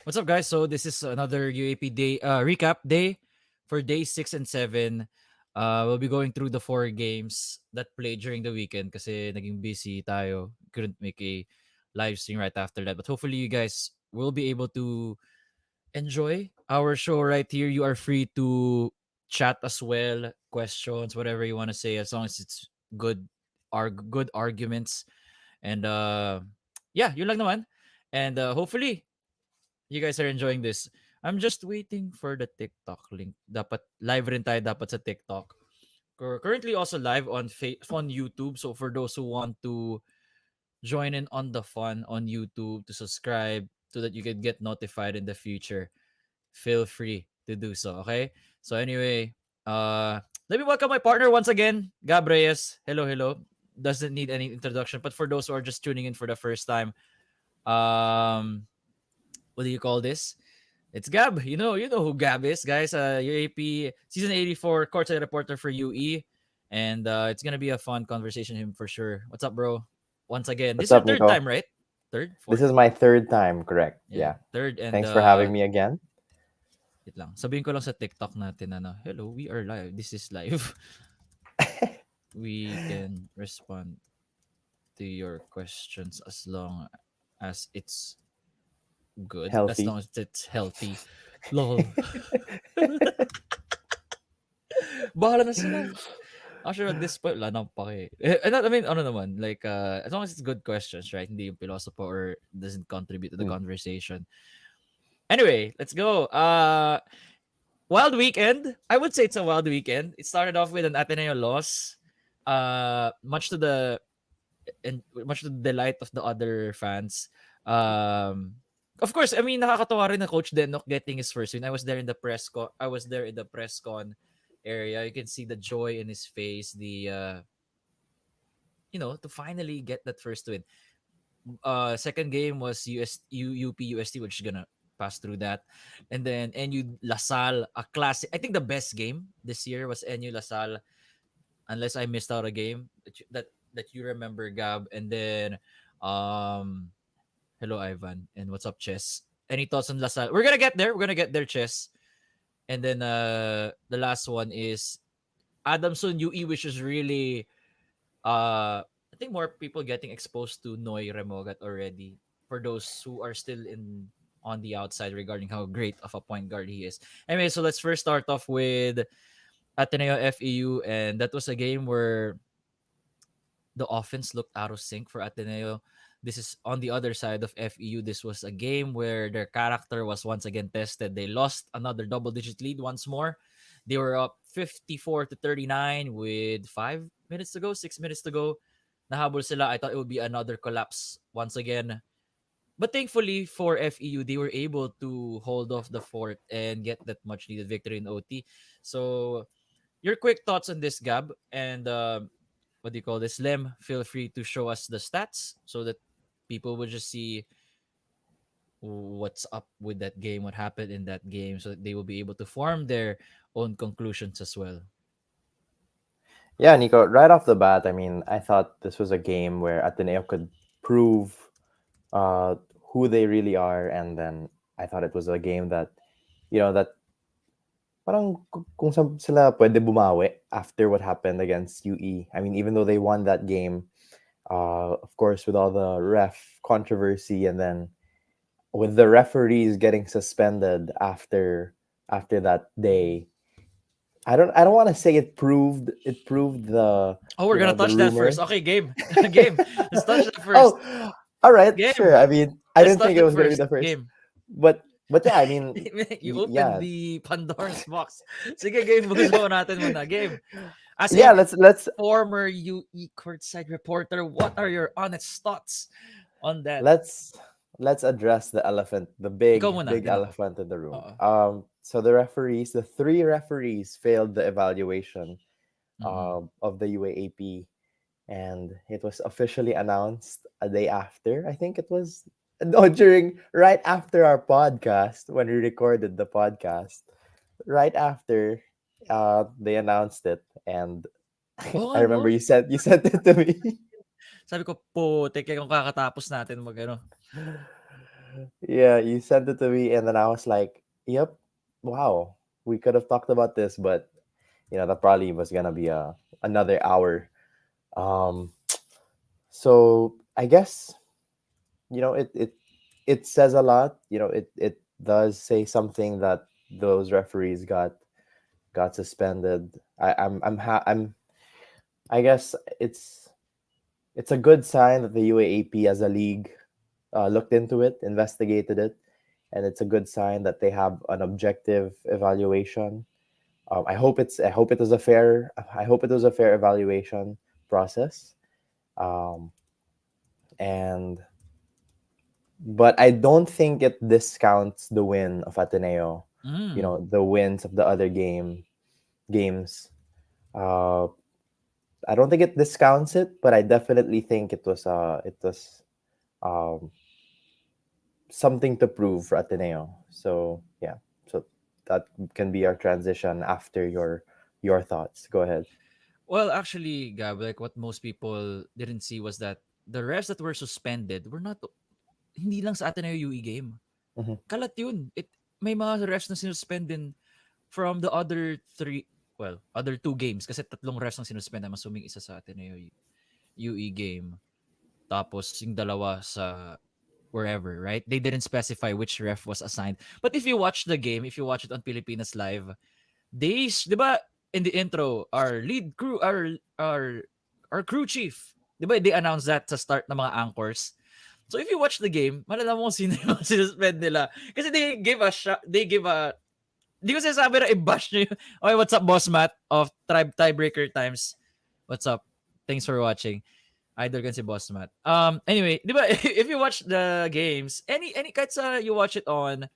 What's up, guys? So this is another UAP day recap day for day 6 and 7. We'll be going through the 4 games that played during the weekend kasi naging busy tayo. Couldn't make a live stream right after that. But hopefully you guys will be able to enjoy our show right here. You are free to chat as well, questions, whatever you want to say, as long as it's good arguments. And yeah, yun lang naman. And hopefully you guys are enjoying this. I'm just waiting for the TikTok link. Dapat live rin tayo dapat sa TikTok. Currently also live on YouTube. So for those who want to join in on the fun on YouTube to subscribe so that you can get notified in the future, feel free to do so. Okay. So anyway, let me welcome my partner once again, Gab Reyes. Hello, hello. Doesn't need any introduction, but for those who are just tuning in for the first time, um, what do you call this? It's Gab. You know who Gab is, guys. UAP season 84 courtside reporter for UE, and it's gonna be a fun conversation with him for sure. What's up, bro? Once again, this What's is your up, third time, Nico? right? Third, This fourth, is my third time, correct? yeah, Yeah. third, and Thanks for having me again. wait lang. Sabihin ko lang sa TikTok natin, hello, we are live. This is live. We can respond to your questions as long as it's good, as long Healthy. as it's healthy. Lol. Bahala na sila. Actually, at this point, wala nang pake. I mean, ano naman, like, as long as it's good questions, right? Hindi yung philosopher or doesn't contribute to the Mm. conversation. Anyway, let's go. Wild weekend. I would say it's a wild weekend. It started off with an Ateneo loss. Much to the and much to the delight of the other fans. Of course, I mean, nakakatawa rin na Coach Denok getting his first win. I was there in the press con area. You can see the joy in his face. To finally get that first win. Second game was UP UST, which is gonna pass through that, and then NU Lasal, a classic. I think the best game this year was NU Lasal, unless I missed out a game that you remember, Gab. And then, um, hello Ivan, and what's up, Chess? Any thoughts on Lasal? We're gonna get there. We're gonna get there, Chess. And then the last one is Adamson UE, which is really I think more people getting exposed to Noy Remogat already for those who are still in on the outside regarding how great of a point guard he is. Anyway, so let's first start off with Ateneo FEU, and that was a game where the offense looked out of sync for Ateneo. This is on the other side of FEU. This was a game where their character was once again tested. They lost another double digit lead once more. They were up 54 to 39 with 5 minutes to go, 6 minutes to go. Nahabol sila. I thought it would be another collapse once again. But thankfully for FEU, they were able to hold off the fort and get that much needed victory in OT. So, your quick thoughts on this, Gab, and what do you call this, Lem? Feel free to show us the stats so that people will just see what's up with that game, what happened in that game, so that they will be able to form their own conclusions as well. Yeah, Nico, right off the bat, I mean, I thought this was a game where Ateneo could prove uh, who they really are. And then I thought it was a game that parang sila pwede bumawi after what happened against UE. I mean, even though they won that game, of course, with all the ref controversy, and then with the referees getting suspended after that day. I don't want to say it proved the Oh, we're gonna the touch that first. rumor. Okay, game, game. Let's touch that first. Oh, all right, sure. Game. I mean, I Let's didn't touch think it that was gonna be first. the first, Game. but yeah, I mean, You opened yeah, the Pandora's box. Sige, game. Buso natin muna. Game. As yeah. a Let's former UE courtside reporter, what are your honest thoughts on that? let's let's address the elephant, the Ikaw big muna, big din ako. elephant in the room. Oo. So the three referees failed the evaluation Mm-mm. of the UAAP, and it was officially announced a day after. I think it was no during right after our podcast when we recorded the podcast. Right after, they announced it, and Oo I nga, no? remember you sent it to me. Sabi ko, putik, kung kakatapos natin mag ano. Yeah, you sent it to me, and then I was like, "Yep, wow, we could have talked about this, but that probably was gonna be another hour." Um, so I guess it says a lot. It does say something that those referees got suspended. I'm I guess it's a good sign that the UAAP as a league looked into it, investigated it, and it's a good sign that they have an objective evaluation. I hope it was a fair evaluation process. Um, and but I don't think it discounts the win of Ateneo. Mm. The wins of the other games. Uh, I don't think it discounts it, but I definitely think it was um, something to prove for Ateneo. So yeah, so that can be our transition after your thoughts. Go ahead. Well, actually, Gab, like what most people didn't see was that the refs that were suspended were not hindi lang sa Ateneo UE game. Hmm. Kalat yun. May mga refs na sinuspend din from the other other two games kasi tatlong refs ang sinuspend. I'm assuming isa sa Ateneo UE game. Tapos yung dalawa sa wherever, right? They didn't specify which ref was assigned. But if you watch the game, if you watch it on Pilipinas Live, di ba, in the intro, our lead crew, our crew chief, di ba, they announced that sa start ng mga anchors. So if you watch the game, malalaman mo sino yung sinuspend nila. Kasi they give a, di ko sinasabi na i-bash nyo yung, okay, what's up, Boss Matt of Tiebreaker Times? What's up? Thanks for watching. Idol kan si Boss Matt. Anyway, di ba, if you watch the games, kahit sa you watch it on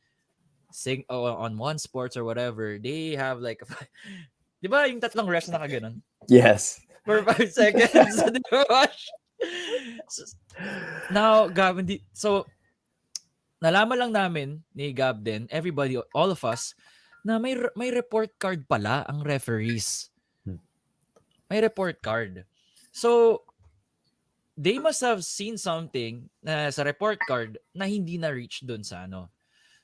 on One Sports or whatever, they have like, di ba yung tatlong refs na nakaganon? Yes. For 5 seconds. Di ba, Wash? So, now, Gab, so, nalaman lang namin ni Gab din, everybody, all of us, na may report card pala ang referees. May report card. So, they must have seen something na sa report card na hindi na reach doon sa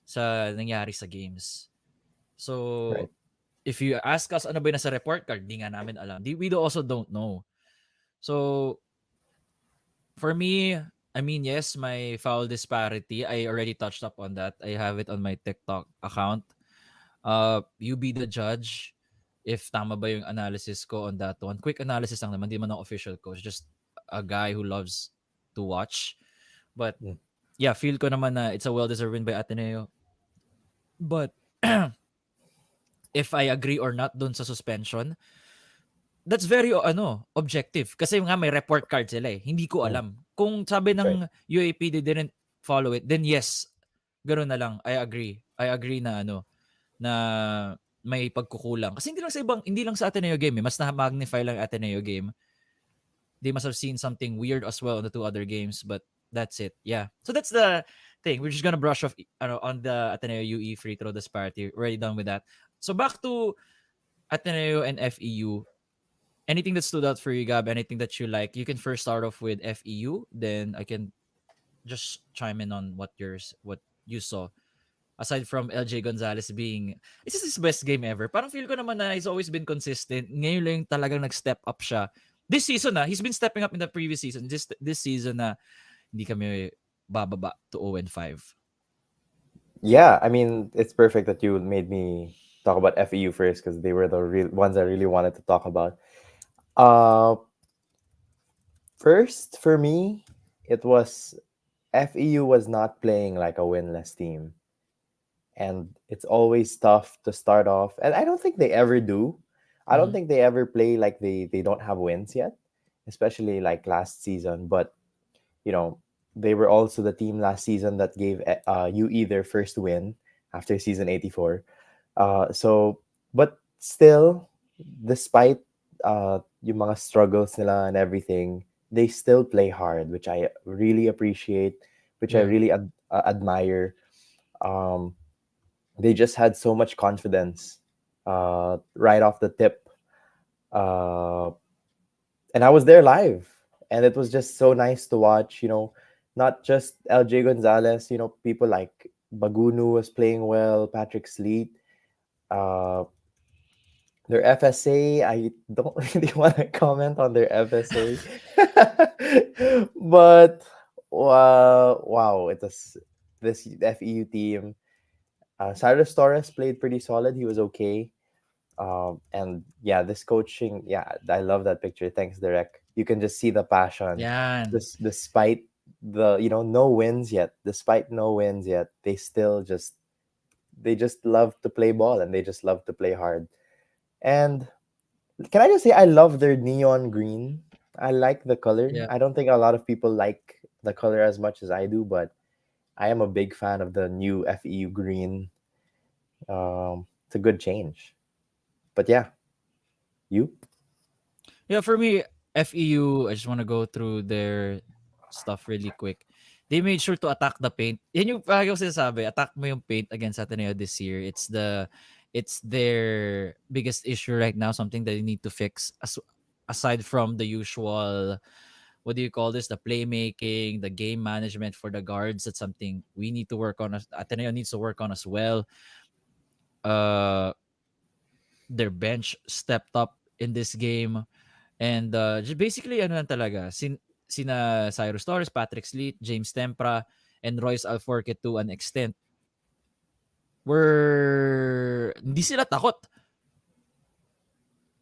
sa nangyari sa games. So, Right. if you ask us ano ba yung nasa report card, di nga namin alam. We also don't know. So, for me, I mean, yes, my foul disparity, I already touched up on that. I have it on my TikTok account. You be the judge if tama ba yung analysis ko on that one. Quick analysis lang naman, di man ako official coach, just a guy who loves to watch. But Mm. yeah, feel ko naman na it's a well-deserved win by Ateneo. But if I agree or not dun sa suspension, that's very objective. Kasi nga may report card sila eh. Hindi ko Mm. alam. Kung sabi Right. ng UAP they didn't follow it, then yes, ganoon na lang. I agree. I agree na na may pagkukulang. Kasi hindi lang sa Ateneo game eh. Mas na-magnify lang Ateneo game. They must have seen something weird as well in the two other games, but that's it. Yeah. So that's the thing. We're just gonna brush off on the Ateneo UE free throw disparity. We're already done with that. So back to Ateneo and FEU. Anything that stood out for you, Gab? Anything that you like? You can first start off with FEU, then I can just chime in on what you saw. Aside from LJ Gonzalez being, this is his best game ever. Parang feel ko naman na he's always been consistent. Ngayon lang talagang nag-step up siya. This season he's been stepping up in the previous season. Just this season na hindi kami bababa to 0-5. Yeah, I mean, it's perfect that you made me talk about FEU first because they were the real ones I really wanted to talk about. Uh, First for me, it was FEU was not playing like a winless team, and it's always tough to start off. And I don't think they ever do. I don't Mm-hmm. think they ever play like they don't have wins yet, especially like last season. But you know, they were also the team last season that gave UE their first win after season 84. So, but still, despite yung mga struggles nila and everything, they still play hard, which I really appreciate, which I Yeah. really admire. Um, they just had so much confidence right off the tip. Uh, and I was there live, and it was just so nice to watch. not just LJ Gonzalez. People like Bagunu was playing well, Patrick Sleet. Uh, their FSA, I don't really want to comment on their FSA, but wow, it was this FEU team. Cyrus Torres played pretty solid. He was okay. And yeah, this coaching, yeah, I love that picture. Thanks, Derek. You can just see the passion. Yan. Despite no wins yet, they still just love to play ball, and they just love to play hard. And can I just say I love their neon green. I like the color. Yeah. I don't think a lot of people like the color as much as I do, but I am a big fan of the new FEU green. It's a good change. But yeah, you. Yeah, for me, FEU, I just want to go through their stuff really quick. They made sure to attack the paint. Yan yung lagi ko sinasabi, attack mo yung paint against Ateneo this year. It's their biggest issue right now, something that they need to fix aside from the usual, what do you call this, the playmaking, the game management for the guards. That's something we need to work on. Ateneo needs to work on as well. Uh, their bench stepped up in this game. And just basically ano lang talaga, sina Cyrus Torres, Patrick Sleet, James Tempra, and Royce Alforque to an extent were hindi sila takot.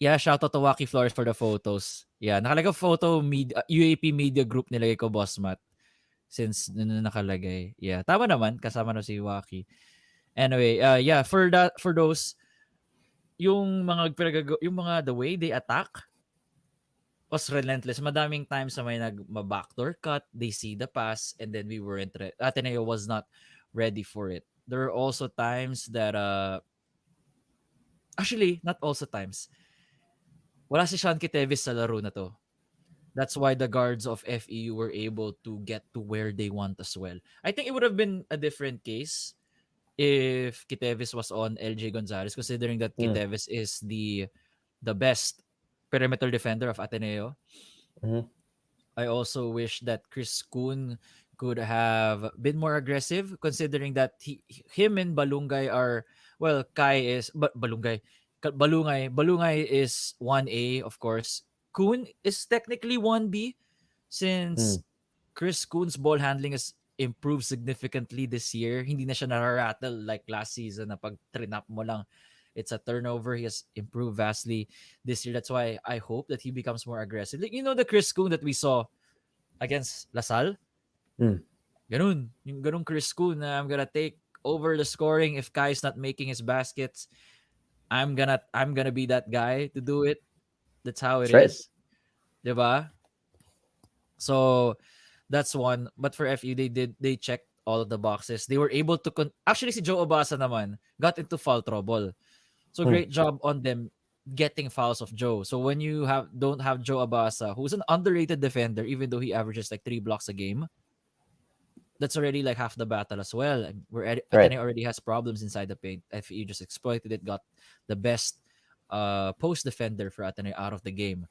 Yeah, shout out to Waki Flores for the photos. Yeah, nakalagay photo UAP Media Group nilagay ko, Boss Matt. Since nakalagay. Yeah, tama naman kasama na si Waki. Anyway, yeah, for those yung mga the way they attack was relentless. Madaming times na may backdoor cut, they see the pass, and then Ateneo was not ready for it. There are also times that, actually, not also times. Wala si Sean Kitevis sa laro na to. That's why the guards of FEU were able to get to where they want as well. I think it would have been a different case if Kitevis was on LJ Gonzalez, considering that Mm, Kitevis is the best perimeter defender of Ateneo. mhm, I also wish that Chris Kuhn could have been more aggressive, considering that him and Balungay are, well, Kai is but Balungay is 1A, of course. Kuhn is technically 1B, mm. since Chris Kuhn's ball handling has improved significantly this year. Hindi na siya nararattle like last season na pag trinap mo lang, it's a turnover. He has improved vastly this year. That's why I hope that he becomes more aggressive. Like, the Chris Kuhn that we saw against Lasal? Mm. Ganun. Yung ganun Chris Kuhn na I'm gonna take over the scoring if Kai's not making his baskets. I'm gonna be that guy to do it. That's how it That's right. is. Diba? So that's one. But for FU, they checked all of the boxes. They were able to actually si Joe Obasa naman got into foul trouble. So Mm, great job on them getting fouls of Joe. So when you don't have Joe Abasa, who's an underrated defender, even though he averages like 3 blocks a game, that's already like half the battle as well. right. Atene already has problems inside the paint. FE just exploited it, got the best post defender for Ateneo out of the game.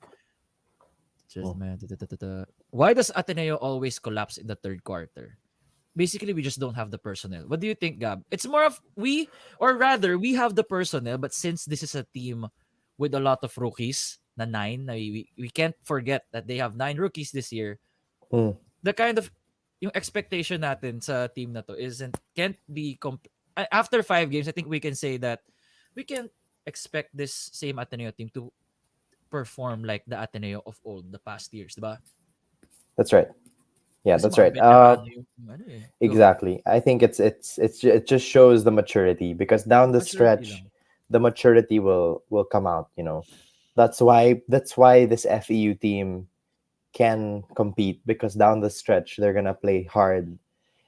Just Mm, man, why does Ateneo always collapse in the third quarter? Basically, we just don't have the personnel. What do you think, Gab? It's more of or rather, we have the personnel, but since this is a team with a lot of rookies, na nine, we can't forget that they have 9 rookies this year. mm. The kind of yung expectation natin sa team na to can't be after 5 games. I think we can say that we can expect this same Ateneo team to perform like the Ateneo of old, the past years, diba? That's right. Yeah, Kasi that's mga right. veterano yung ano eh. Go. Exactly. I think it just shows the maturity, because down the Maturity stretch, lang. the maturity will come out. That's why this FEU team can compete, because down the stretch they're gonna play hard,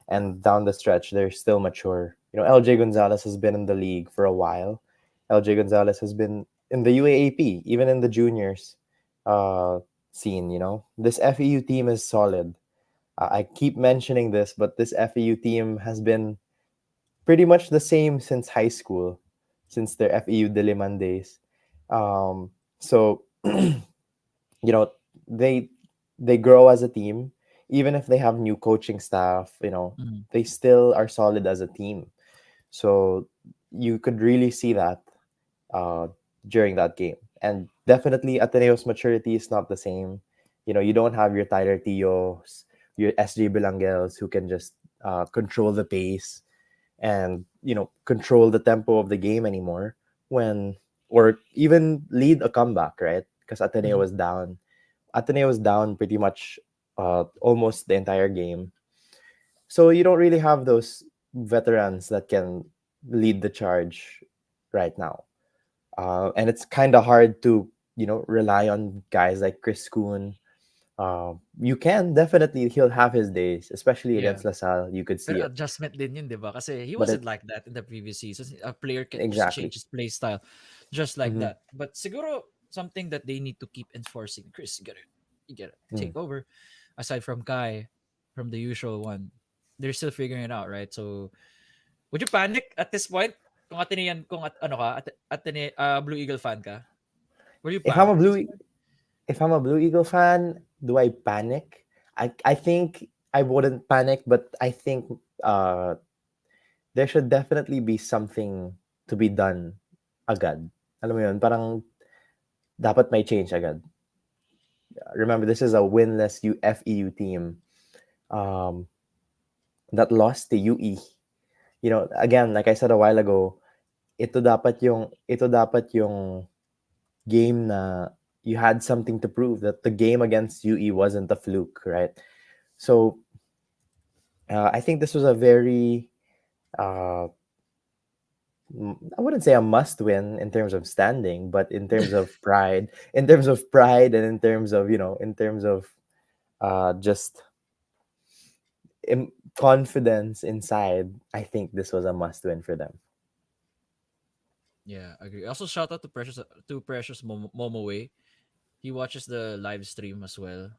and down the stretch they're still mature. LJ Gonzalez has been in the league for a while. LJ Gonzalez has been in the UAAP, even in the juniors uh, scene. This FEU team is solid. I keep mentioning this, but this FEU team has been pretty much the same since high school, since their FEU Diliman days. So, you know, they they grow as a team. even if they have new coaching staff, Mm. they still are solid as a team. So you could really see that uh, during that game. And definitely Ateneo's maturity is not the same. You don't have your Tyler Tios, your SJ Belangels who can just control the pace and control the tempo of the game anymore when or even lead a comeback, right? Because Mhm. Ateneo was down pretty much almost the entire game. So you don't really have those veterans that can lead the charge right now. And it's kind of hard to rely on guys like Chris Kuhn. You can definitely, he'll have his days, especially Yeah. against LaSalle. You could see Pero it, adjustment din yun, 'di ba? Kasi he but wasn't it like that in the previous seasons. A player can just exactly. change his play style just like Mm-hmm. that. But siguro something that they need to keep enforcing. Chris, you gotta Mm. take over. Aside from Kai, from the usual one, they're still figuring it out, right? So, would you panic at this point? Ano ka, Blue Eagle fan ka? Will you If I'm panic a at this blue, point? if I'm a Blue Eagle fan, do I panic? I think I wouldn't panic, but I think uh, there should definitely be something to be done agad. Alam mo yun, parang dapat may change agad. Remember, this is a winless FEU team um, that lost to UE. Again, like I said a while ago, ito dapat yung game na you had something to prove, that the game against UE wasn't a fluke, right? So I think this was a very uh, I wouldn't say a must win in terms of standing, but in terms of pride, and in terms of just confidence inside, I think this was a must win for them. Yeah, agree. Also, shout out to Precious Momo Way. He watches the live stream as well.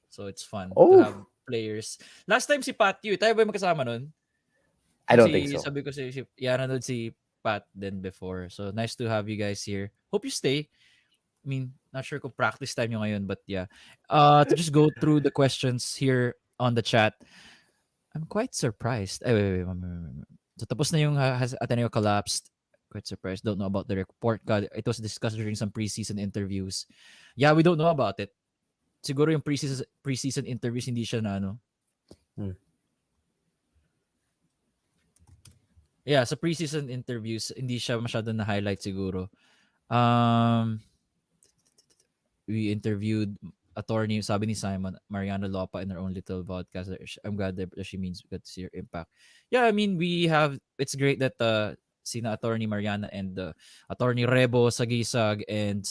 So it's fun to Oh, have players. Last time si Pat Yu, tayo ba yung magkasama nun? I Yung don't think so. sabi ko yeah, nanood si Pat then before. So nice to have you guys here. Hope you stay. I mean, not sure kung practice time nyo ngayon, but yeah. To just go through the questions here on the chat. I'm quite surprised. Ay, wait. So tapos na yung has Ateneo collapsed. Quite surprised. Don't know about the report card. It was discussed during some preseason interviews. Yeah, we don't know about it. Siguro yung preseason interviews hindi siya na ano. Hmm. Yeah, sa preseason interviews hindi siya masyado na highlight siguro. Um we interviewed attorney, sabi ni Simon, Mariana Lopa in her own little podcast. I'm glad that she means good to see her impact. Yeah, I mean, it's great that sina attorney Mariana and attorney Rebo Sagisag and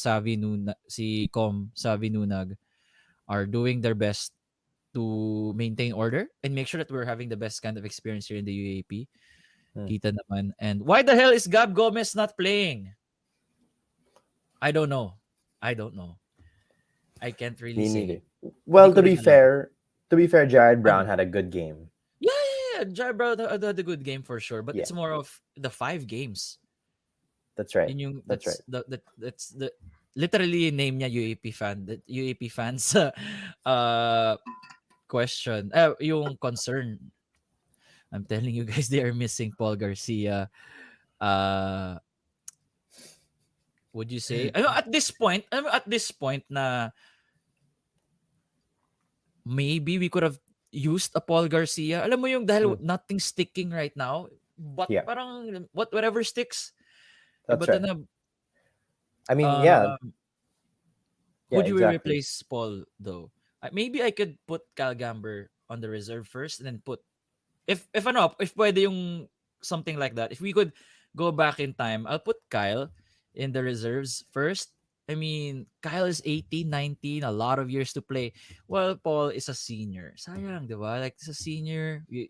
si Com Savi Nunag are doing their best to maintain order and make sure that we're having the best kind of experience here in the UAP. Hmm. Kita naman. And why the hell is Gab Gomez not playing? I don't know. I don't know. I can't really Me say. neither. Hindi Well, ko to rin be alam. fair, Jared Brown Ano? had a good game. Yeah. Jar Bro had a good game for sure, but Yeah, it's more of the 5 games. that's right. Yun yung That's right. that's the literally name niya UAP fan. The UAP fans question. Yung concern. I'm telling you guys they are missing Paul Garcia. Uh would you say? At this point na maybe we could have used a Paul Garcia. Alam mo yung dahil Mm. nothing sticking right now, but Yeah, parang whatever sticks. that's Iba right. na I mean, yeah, uh, yeah, who do we exactly. replace Paul though? Maybe I could put Cal Gamber on the reserve first and then put if pwede yung something like that. If we could go back in time, I'll put Kyle in the reserves first. I mean, Kyle is 18, 19, a lot of years to play. Well, Paul is a senior. Sayang, di ba? Like, he's a senior. He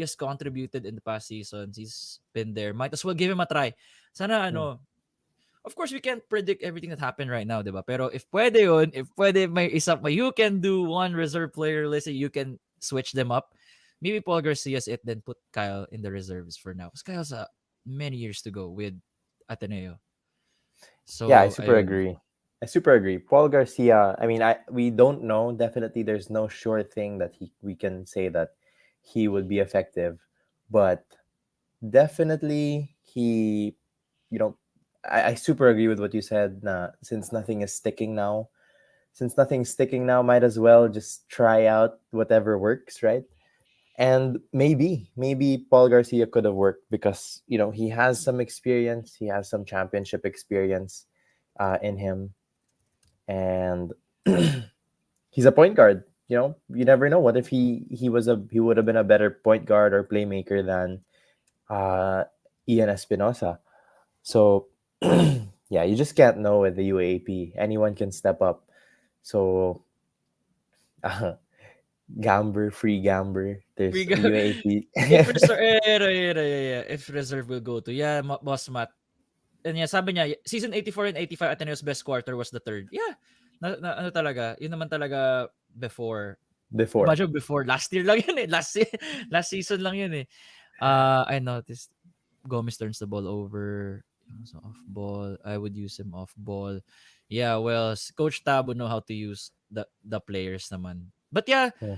has contributed in the past seasons. He's been there. Might as well give him a try. Sana Mm. of course we can't predict everything that happened right now, 'di ba? Pero if pwede 'yun, if pwede you can do one reserve player list, you can switch them up. Maybe Paul Garcia's it, then put Kyle in the reserves for now. Because Kyle's many years to go with Ateneo. Yeah, I So super ayun. agree. I super agree. Paul Garcia. I mean, I we don't know. Definitely, there's no sure thing that he we can say that he would be effective, but definitely he. You know, I super agree with what you said. Since nothing is sticking now, might as well just try out whatever works, right? And maybe Paul Garcia could have worked because he has some experience, he has some championship experience in him, and he's a point guard. You never know. What if he would have been a better point guard or playmaker than uh, Ian Espinosa. So yeah, you just can't know with the UAAP. Anyone can step up. So uh, free Gamber. We There's go. UAAP. If reserve, yeah. If reserve will go to, yeah, Boss Matt. And yeah, sabi niya, season 84 and 85, Ateneo's best quarter was the third. Yeah, ano talaga, yun naman talaga before. Before. Imagine before, last year lang yun eh. Last season lang yun eh. I noticed Gomez turns the ball over. So off ball. I would use him off ball. Yeah, well, Coach Tabo know how to use the players naman. But yeah, Mm.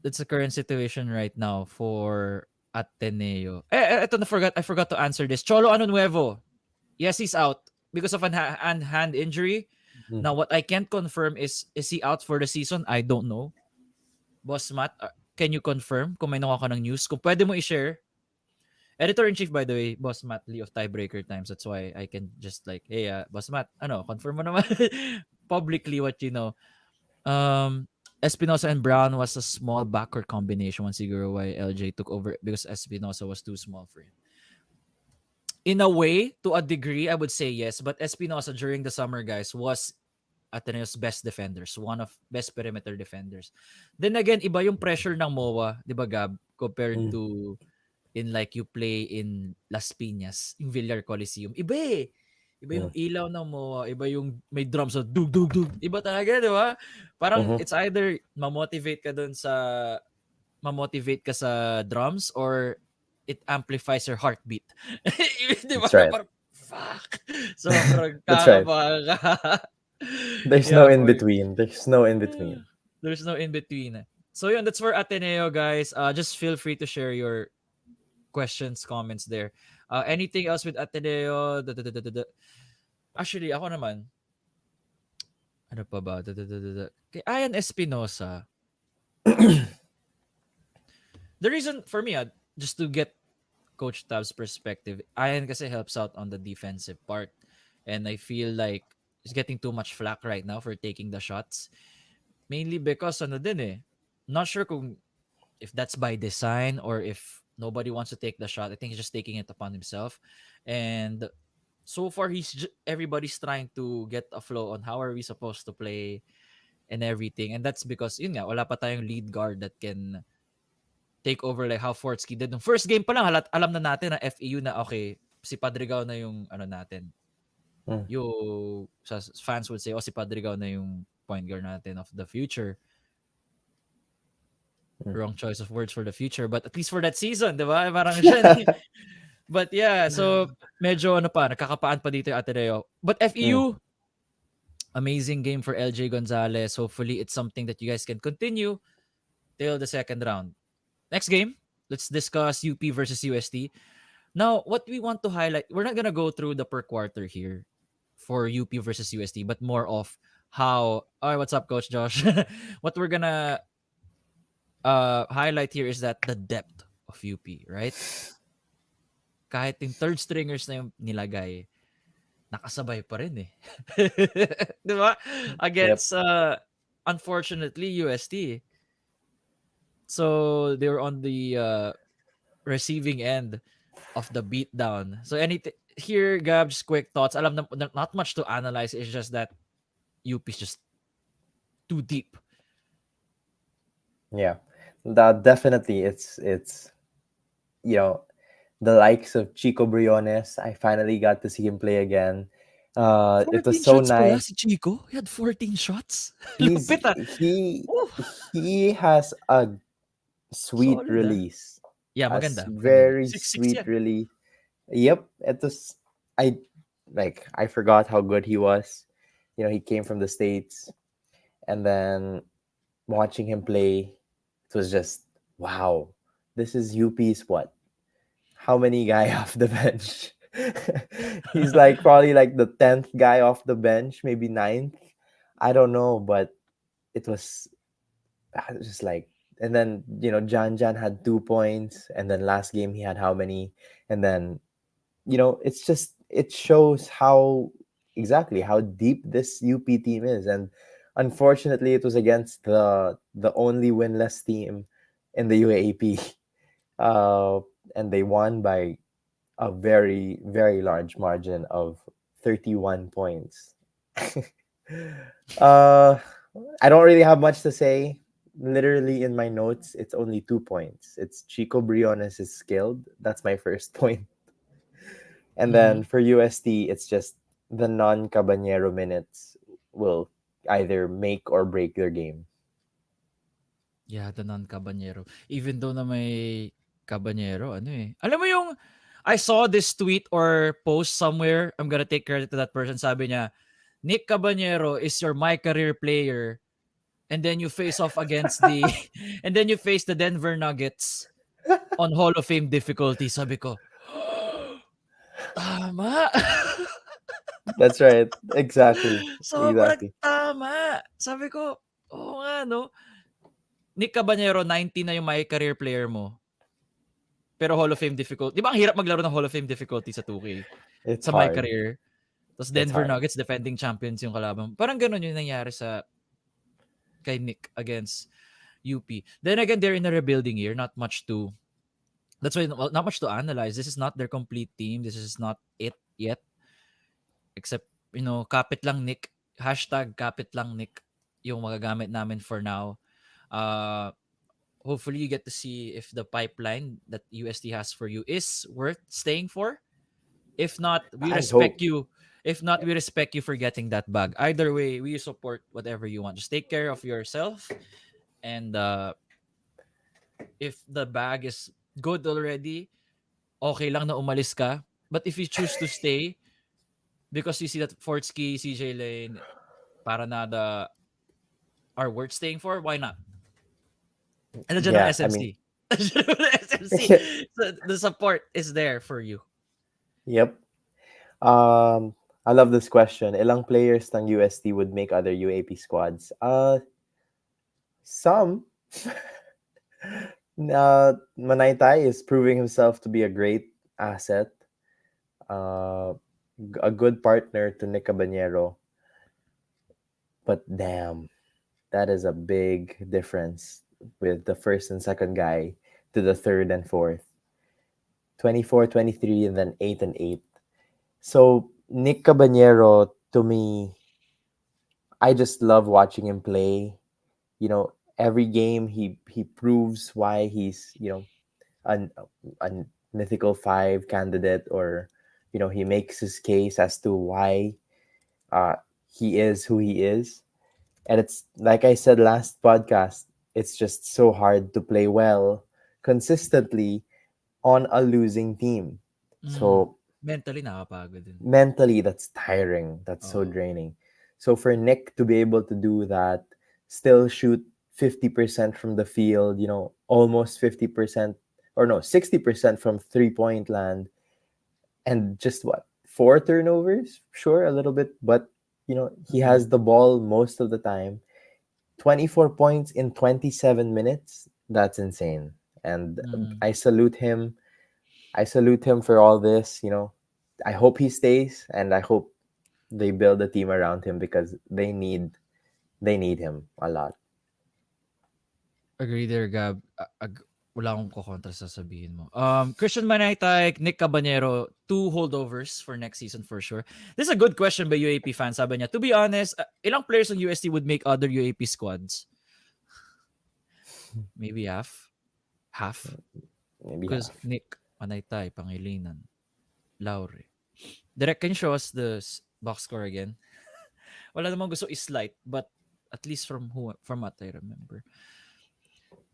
it's the current situation right now for Ateneo. Ito I forgot to answer this. Cholo Ano Nuevo. Yes, he's out because of an hand injury. Mm. Now, what I can't confirm is he out for the season? I don't know. Boss Matt, can you confirm kung may nakuha ka ng news? Kung pwede mo i-share. Editor-in-chief, by the way, Boss Matt Lee of Tiebreaker Times. That's why I can just like, hey, Boss Matt, confirm mo naman publicly what you know. Um, Espinosa and Brown was a small backcourt combination once siguro why LJ took over because Espinosa was too small for him. In a way, to a degree, I would say yes. But Espinosa during the summer, guys, was Ateneo's best defenders, one of best perimeter defenders. Then again, iba yung pressure ng MOA, di ba Gab, compared Mm. to in like you play in Las Piñas, yung Villar Coliseum. Iba eh. Iba Mm. yung ilaw ng MOA, iba yung may drums so dug dug dug. Iba talaga, di ba? Parang Mm-hmm. it's either mamotivate ka sa drums or it amplifies your heartbeat. Di ba? That's right. Parang, fuck. Sobrang That's right. kakabaka. There's no Yeah, in boy. between. There's no in between. There's no in between. So yun, that's for Ateneo, guys. Just feel free to share your questions, comments there. Anything else with Ateneo? Actually, ako naman, ano pa ba? Kay Ian Espinosa, the reason for me, just to get Coach Tab's perspective, Ian kasi helps out on the defensive part. And I feel like he's getting too much flack right now for taking the shots. Mainly because ano din eh, not sure kung if that's by design or if nobody wants to take the shot. I think he's just taking it upon himself. And so far, everybody's trying to get a flow on how are we supposed to play and everything. And that's because, yun nga, wala pa tayong lead guard that can take over like how Fortsky did. Nung first game pa lang, alam na natin na FEU na okay, si Padrigal na yung ano natin. Mm. Yung fans would say, oh, si Padrigal na yung point guard natin of the future. Mm. Wrong choice of words for the future, but at least for that season, di ba? Parang siya. But yeah, so medyo ano pa, nakakapaan pa dito yung Ateneo. But Mm. FEU, amazing game for LJ Gonzalez. Hopefully, it's something that you guys can continue till the second round. Next game, let's discuss UP versus UST. Now, what we want to highlight, we're not gonna go through the per quarter here for UP versus UST, but more of how. Oh, what's up, Coach Josh? What we're gonna highlight here is that the depth of UP, right? Kahit yung third stringers na yung nilagay, nakasabay pa rin eh. Di ba? Yep. Against, unfortunately, UST. So, they were on the receiving end of the beatdown. So, anything here, Gab, just quick thoughts. Alam na, not much to analyze. It's just that UP is just too deep. Yeah. That definitely it's you know the likes of Chico Briones. I finally got to see him play again. It was 14 so shots pala nice. si Chico. He had 14 shots. He's Lupit ah. he Oh, he has a sweet solid ah. release. Yeah, A maganda. Maganda yun. very 6'6" sweet yan. release. Yep, it was. I like I forgot how good he was. You know, he came from the States, and then watching him play, it was just wow. This is UP's what? How many guy off the bench? He's like probably like the 10th guy off the bench, maybe ninth. I don't know, but it was just like, and then Jan had 2 points, and then last game he had how many? And then it's just, it shows how exactly how deep this UP team is. And unfortunately, it was against the only winless team in the UAAP, uh, and they won by a very very large margin of 31 points. uh, I don't really have much to say. Literally in my notes, it's only 2 points. It's Chico Briones is skilled. That's my first point. And Mm-hmm. then for UST, it's just the non-Cabanero minutes will either make or break their game. Yeah, the non-Cabanero. Even though na may Cabanero, ano eh. Alam mo yung, I saw this tweet or post somewhere, I'm gonna take credit to that person, sabi niya, Nick Cabanero is your my career player, and then you face off against the, and then you face the Denver Nuggets on Hall of Fame difficulty. Sabi ko, tama. That's right. Exactly. Sobrang Exactly. tama. Sabi ko, oo nga no. Nick Cabanero, 90 na yung my career player mo. Pero Hall of Fame difficulty. Di ba ang hirap maglaro ng Hall of Fame difficulty sa 2K? It's Sa my hard. career. Tapos It's Denver hard. Nuggets, defending champions yung kalaban. Parang ganun yung nangyari sa kay Nick against UP. Then again, they're in a rebuilding year. Not much to, that's why, well, not much to analyze. This is not their complete team. This is not it yet. Except, kapit lang Nick. Hashtag kapit lang Nick yung magagamit namin for now. Uh, Hopefully you get to see if the pipeline that UST has for you is worth staying for. If not, we I respect hope. you. If not, we respect you for getting that bag. Either way, we support whatever you want. Just take care of yourself. And if the bag is good already, okay lang na umalis ka. But if you choose to stay, because you see that Fortsky, CJ Lane, para nada are worth staying for, why not? And nandiyan ang Yeah, I mean, SMC. Nandiyan ang SMC. So the support is there for you. yep. I love this question. Ilang players ng UST would make other UAP squads? Some. Manaytay is proving himself to be a great asset, uh, a good partner to Nick Cabanero. But damn, that is a big difference with the first and second guy to the third and fourth. 24, 23, and then 8 and 8. So Nick Cabanero, to me, I just love watching him play. Every game he proves why he's an a mythical five candidate, or he makes his case as to why uh, he is who he is. And it's like I said last podcast, it's just so hard to play well consistently on a losing team. Mm. So Mentally nakapagod din. mentally, that's tiring. That's so Oo. draining. So for Nick to be able to do that, still shoot 50% from the field, almost 50%, or no, 60% from 3-point land, and just what, four turnovers? Sure, a little bit, but he Mm. has the ball most of the time. 24 points in 27 minutes. That's insane. And Mm. I salute him. I salute him for all this. I hope he stays, and I hope they build a team around him because they need him a lot. Agree there, Gab. Wala akong kokontra sa sasabihin mo. Christian Manaytay, Nick Cabanero, 2 holdovers for next season for sure. This is a good question by UAP fans. Sabi niya, to be honest, ilang players ng UST would make other UAP squads? Maybe half. Half. Maybe Because half. Nick, Manaytay, Pangilinan, Laure. Direct, can you show us the box score again? Wala namang gusto is-slight, but at least from what I remember.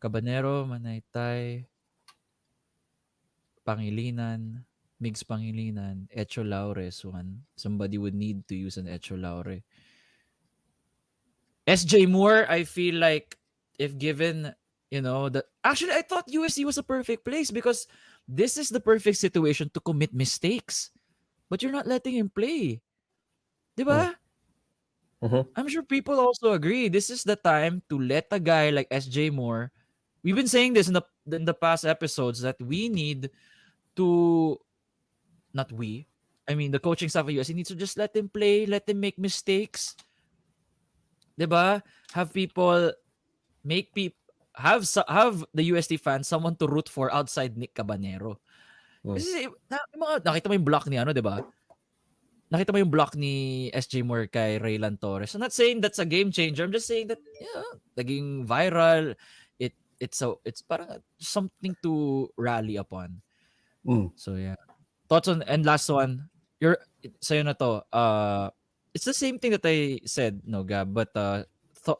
Cabanero, Manaytay, Pangilinan. Migs Pangilinan, Echo Laure is one. Somebody would need to use an Echo Laure. SJ Moore, I feel like if given, that actually I thought USC was a perfect place because this is the perfect situation to commit mistakes. But you're not letting him play. Mm. Diba? Mm-hmm. I'm sure people also agree. This is the time to let a guy like SJ Moore. We've been saying this in the past episodes that we need to not we. I mean the coaching staff of USC needs to just let him play, let him make mistakes. 'Di ba? Have people make people have the UST fans someone to root for outside Nick Cabanero. Mm. Kasi nakita mo yung block ni 'di ba? Nakita mo yung block ni SJ Moore kay Raylan Torres. I'm not saying that's a game changer. I'm just saying that naging viral. It's parang something to rally upon. Mm. So yeah. Thoughts on and last one. Your sa'yo na to. It's the same thing that I said, no Gab, but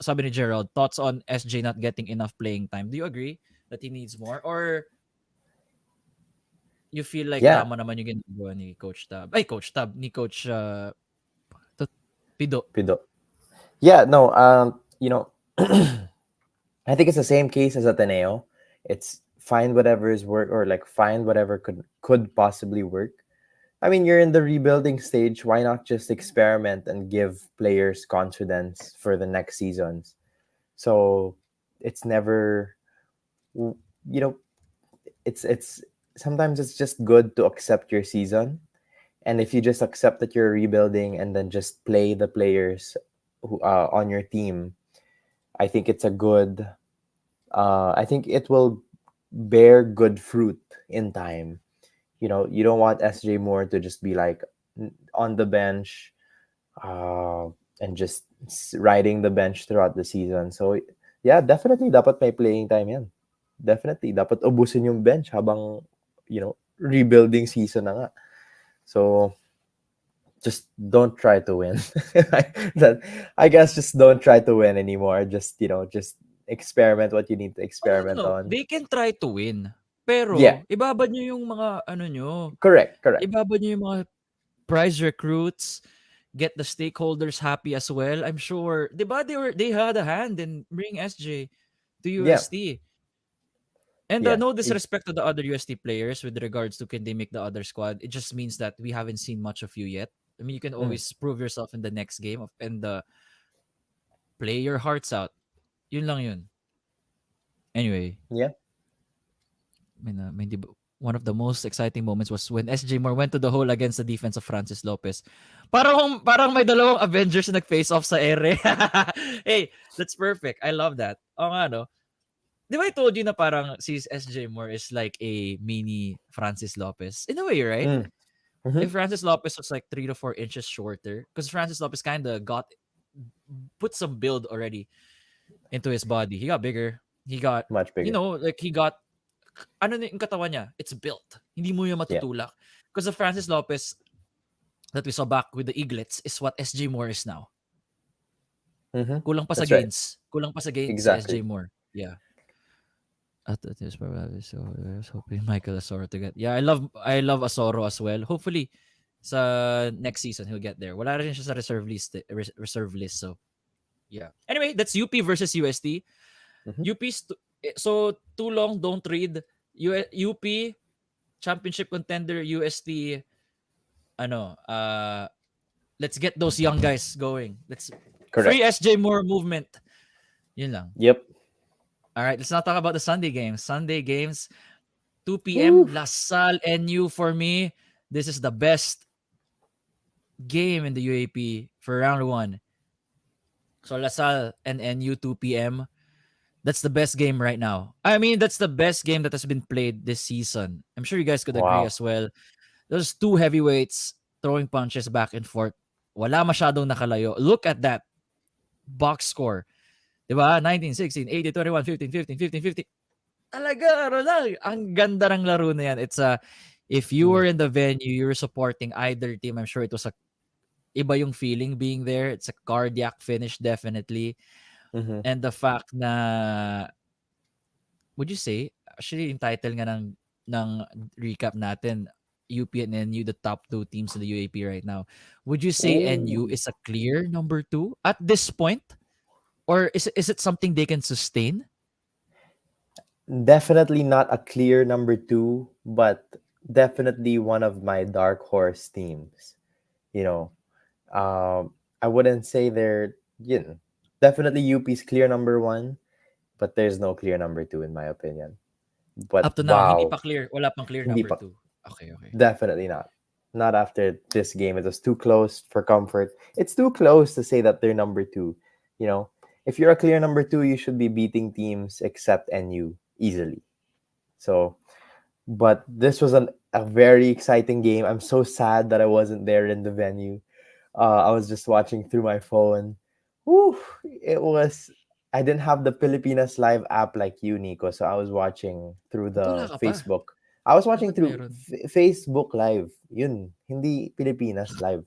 sabi ni Gerald, thoughts on SJ not getting enough playing time. Do you agree that he needs more or you feel like Yeah, tama naman yung ginagawa ni Coach Tab? Ay, Coach Tab, ni Coach Pido. Pido. Yeah, no, I think it's the same case as Ateneo. It's find whatever is work, or like find whatever could possibly work. I mean, you're in the rebuilding stage. Why not just experiment and give players confidence for the next seasons? So it's never, you know, it's sometimes it's just good to accept your season, and if you just accept that you're rebuilding and then just play the players who on your team, I think it's a good. I think it will bear good fruit in time. You don't want SJ Moore to just be like on the bench, uh, and just riding the bench throughout the season. So yeah, definitely dapat may playing time yan. Definitely dapat ubusin yung bench habang rebuilding season na nga. So just don't try to win. that I guess just don't try to win anymore. Just experiment what you need to Oh, no, no, experiment no. on. They can try to win. Yeah, Pero ibabad niyo yung mga ano niyo. correct. Ibabad niyo yung mga prize recruits, get the stakeholders happy as well. I'm sure, 'di ba they had a hand in bringing SJ to Yeah, UST. And yeah, no disrespect to the other UST players with regards to can they make the other squad. It just means that we haven't seen much of you yet. I mean, you can mm, always prove yourself in the next game and play your hearts out. Yun lang yun. Anyway, yeah. one of the most exciting moments was when SJ Moore went to the hole against the defense of Francis Lopez. Parang may dalawang Avengers na nag-face off sa ere. Hey, that's perfect. I love that. Oo nga, no? Di ba I told you na parang si SJ Moore is like a mini Francis Lopez? In a way, right? Mm, mm-hmm. If Francis Lopez was like 3 to 4 inches shorter, because Francis Lopez kind of put some build already into his body. He got bigger. He got, Much bigger. like he got, ano na yung katawan niya? It's built. Hindi mo yung Yeah. matutulak. Because the Francis Lopez that we saw back with the Eaglets is what SJ Moore is now. Mm-hmm. Kulang pa sa That's right. gains. Kulang pa sa gains si Exactly. SJ Moore. Yeah. At this probably so I was hoping Michael Asoro to get. Yeah, I love Asoro as well. Hopefully sa next season he'll get there. Wala rin siya sa reserve list so yeah. Anyway, that's UP versus UST. Mm-hmm. So too long don't read. UP championship contender UST let's get those young guys going. Let's free Correct. SJ Moore movement. Yun lang. Yep. All right, let's not talk about the Sunday games. Sunday games 2 p.m. Woo. LaSalle NU for me. This is the best game in the UAP for round 1. So LaSalle and NU 2 p.m. That's the best game right now. I mean, that's the best game that has been played this season. I'm sure you guys could agree Wow. as well. Those two heavyweights throwing punches back and forth. Wala masyadong nakalayo. Look at that box score. Diba? 19, 16, 18, 21, 15, 15, 15, 15. Talaga, lang. Ang ganda ng laro na yan. If you Mm. were in the venue, you were supporting either team, I'm sure it was iba yung feeling being there. It's a cardiac finish, definitely. Mm-hmm. And the fact na, would you say, actually, yung title nga ng recap natin, UP and NU, the top two teams in the UAP right now. Would you say NU Ooh. is a clear number two at this point, or is it something they can sustain? Definitely not a clear number two, but definitely one of my dark horse teams. You know, I wouldn't say they're, you know, definitely UP's clear number one, but there's no clear number two in my opinion. But Up to now, hindi wow, pa clear. Wala pang clear hindi number pa, two. Okay, okay. definitely not. Not after this game. It was too close for comfort. It's too close to say that they're number two. You know, if you're a clear number two, you should be beating teams except NU easily. So, but this was a very exciting game. I'm so sad that I wasn't there in the venue. I was just watching through my phone. Whew, it was. I didn't have the Pilipinas Live app like you, Nico. So I was watching through Ba't wala the ka pa? Facebook. I was watching Bakit through meron? Facebook Live. Yun, hindi Pilipinas Live.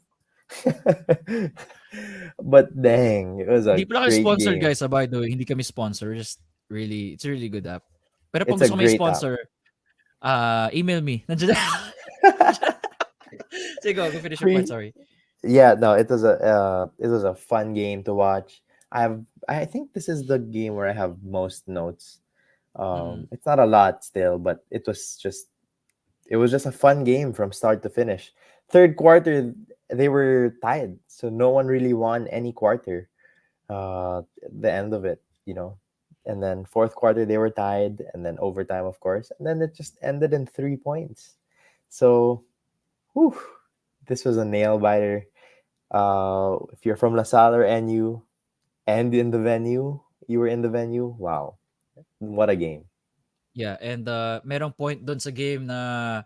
But dang, it was a Hindi pala kayo great sponsored, game. guys, by the way. Hindi kami sponsor. Just really, it's a really good app. Pero kung It's a gusto mo may great app. sponsor, email me. Nandiyan. Sige, go finish your point. Free. Sorry. Yeah, no, it was a fun game to watch. I think this is the game where I have most notes. Mm. It's not a lot still, but it was just a fun game from start to finish. Third quarter they were tied, so no one really won any quarter. The end of it, you know. And then fourth quarter they were tied, and then overtime, of course, and then it just ended in 3 points. So, whew, this was a nail biter. If you're from LaSalle or NU and in the venue, you were in the venue. Wow, what a game! Yeah, and merong point doon sa game na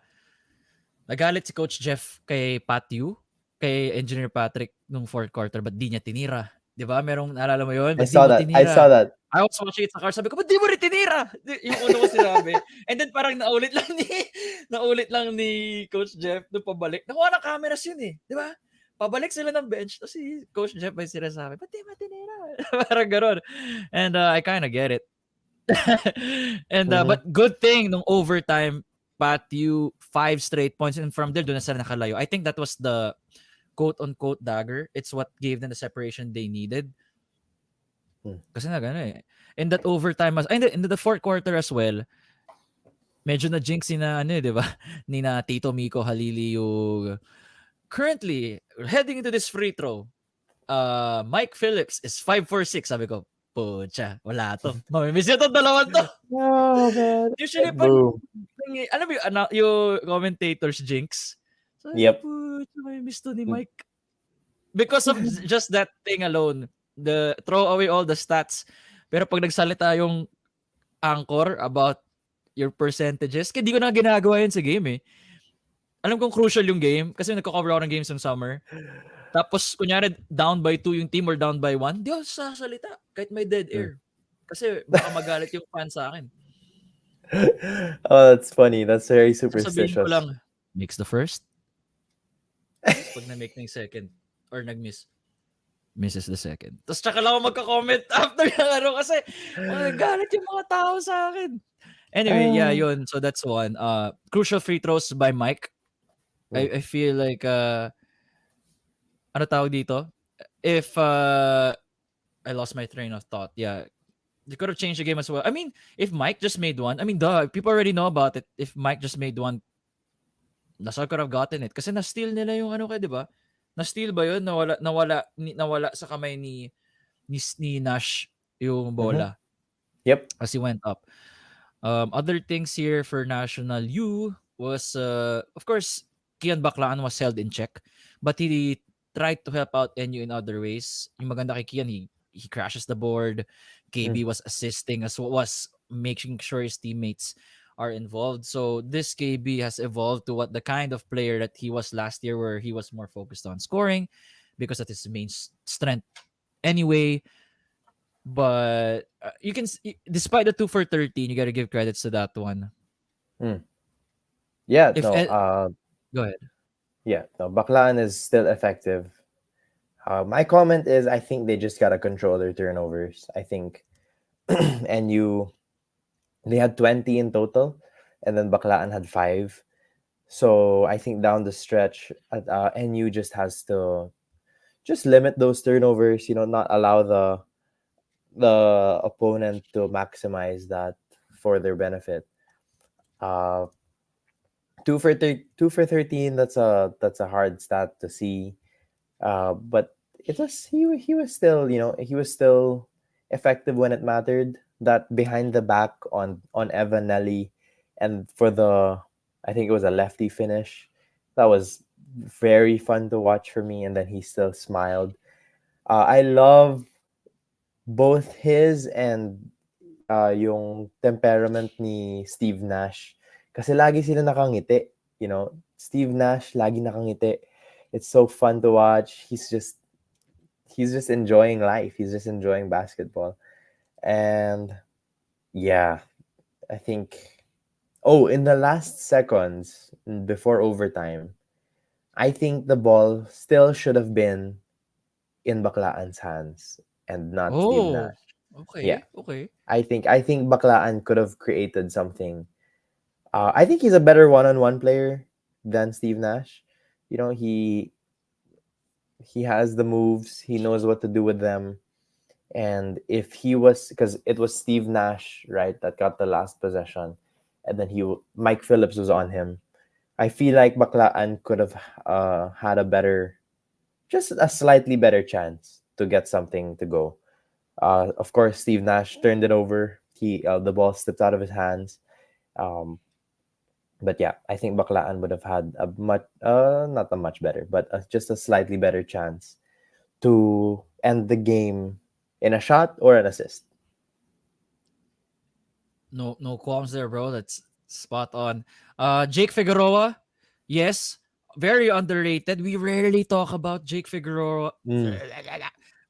nagalit si Coach Jeff kay Patyu, kay Engineer Patrick nung fourth quarter, ba't di niya tinira? 'Di ba? Merong naalala mo 'yun? I Ba't di saw mo that. I tinira? saw that. I was watching it sa car, sabi ko, "Ba't di mo rin tinira?" Yung una ko sinabi. And then parang naulit lang ni naulit lang ni Coach Jeff nung pabalik. Nakuha ng cameras 'yun, eh, 'di ba? Pabalik sila ng bench tapos si Coach Jeff may sinasabi, "Ba't di mo tinira?" Parang gano'n. And I kinda get it. And Mm-hmm. but good thing nung overtime, Pat, you 5 straight points, and from there doon na sila nakalayo. I think that was the quote unquote dagger. It's what gave them the separation they needed. Kasi na gano'n eh. In that overtime, in the fourth quarter as well, medyo na jinx ni na ano eh, 'di ba? Ni na Tito Miko Halili yung currently heading into this free throw. Mike Phillips is 5 for 6. Sabi ko, pucha, wala to. Mamimiss yun tong dalawang to. Oh man! Usually pag Boom. alam mo yung commentators jinx. Sabi ko, Yep. pucha, mamimiss to ni Mike. Because of just that thing alone, the throw away all the stats. Pero pag nagsalita yung anchor about your percentages, hindi ko na ginagawa yun sa game eh. Alam kong crucial yung game kasi nagko-cover ako ng games ng summer. Tapos, kunyari, down by 2 yung team or down by 1, di ako sasalita kahit may dead Mm. air. Kasi baka magalit yung fan sa akin. Oh, that's funny. That's very Sasabihin ko superstitious. lang, makes the first. Tapos pag na-make na yung second or nag-miss, misses the second. Tapos tsaka lang ako magka-comment after yung ano kasi magagalit yung mga tao sa akin. Anyway, yeah, Ah. yun. So that's one. Crucial free throws by Mike. Mm. I feel like, ano tawag dito? If, I lost my train of thought. Yeah, they could have changed the game as well. I mean, if Mike just made one, I mean, duh, people already know about it. If Mike just made one, Lasal could have gotten it. Kasi na-steal nila yung ano di ba? Na-steal ba yun? Nawala sa kamay ni Nash yung Mm-hmm. bola Yep. as he went up. Other things here for National U was, of course, Kian Baclaan was held in check, but he tried to help out NU in other ways. Yung maganda kay Kian, he crashes the board. Mm. KB was assisting as well, was making sure his teammates are involved. So this KB has evolved to what the kind of player that he was last year, where he was more focused on scoring because that's his main strength anyway. But you can, despite the 2 for 13, you got to give credits to that one. Mm. Yeah. If No. Go ahead. Yeah. No. Baklan is still effective. My comment is, I think they just gotta control their turnovers. I think, and they had 20 in total, and then Baklaan had 5. So I think down the stretch, NU just has to just limit those turnovers. Not allow the opponent to maximize that for their benefit. Uh, 2 for 13. That's a hard stat to see. But he was still he was still effective when it mattered. That behind the back on Evan Nelly, and for the I think it was a lefty finish. That was very fun to watch for me. And then he still smiled. I love both his and yung temperament ni Steve Nash. Kasi lagi sila nakangiti. Steve Nash lagi nakangiti. It's so fun to watch. He's just enjoying life. He's just enjoying basketball. And yeah, I think in the last seconds before overtime, I think the ball still should have been in Baklaan's hands and not Steve Oh, Nash. Yeah. okay, okay. I think Baklaan could have created something. I think he's a better one-on-one player than Steve Nash. He has the moves. He knows what to do with them. And if he was, because it was Steve Nash, right, that got the last possession, and then Mike Phillips was on him. I feel like Baklaan could have had a better, just a slightly better chance to get something to go. Of course, Steve Nash turned it over. The ball slipped out of his hands. Um, but yeah, I think Baklaan would have had a much, not a much better, but just a slightly better chance to end the game in a shot or an assist. No qualms there, bro. That's spot on. Jake Figueroa, yes, very underrated. We rarely talk about Jake Figueroa. Mm,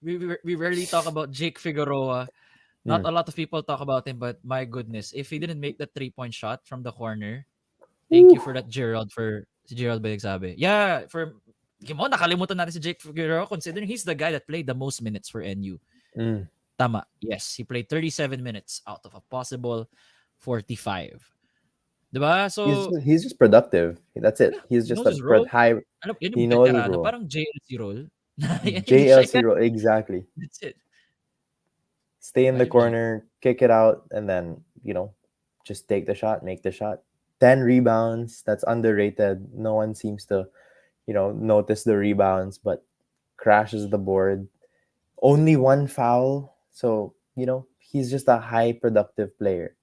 We rarely talk about Jake Figueroa. Not mm. a lot of people talk about him, but my goodness, if he didn't make that 3-point shot from the corner, thank you Woo. for that, Gerald, for si Gerald Benigsabe. Yeah, for nakalimutan natin si Jake Figueroa considering he's the guy that played the most minutes for NU. Mm. Tama. Yes, he played 37 minutes out of a possible 45. 'Di ba? He's So, just, he's just productive. That's it. yeah, He's he just knows a his role. high. Ano, yan He yung knows his veterano, role. parang JLC role. Yan siya, JLC role exactly. that's it. Stay in the Ayun lang. corner, kick it out, and then just take the shot, make the shot. 10 rebounds. That's underrated. No one seems to notice the rebounds, but crashes the board. Only one foul, so he's just a high productive player,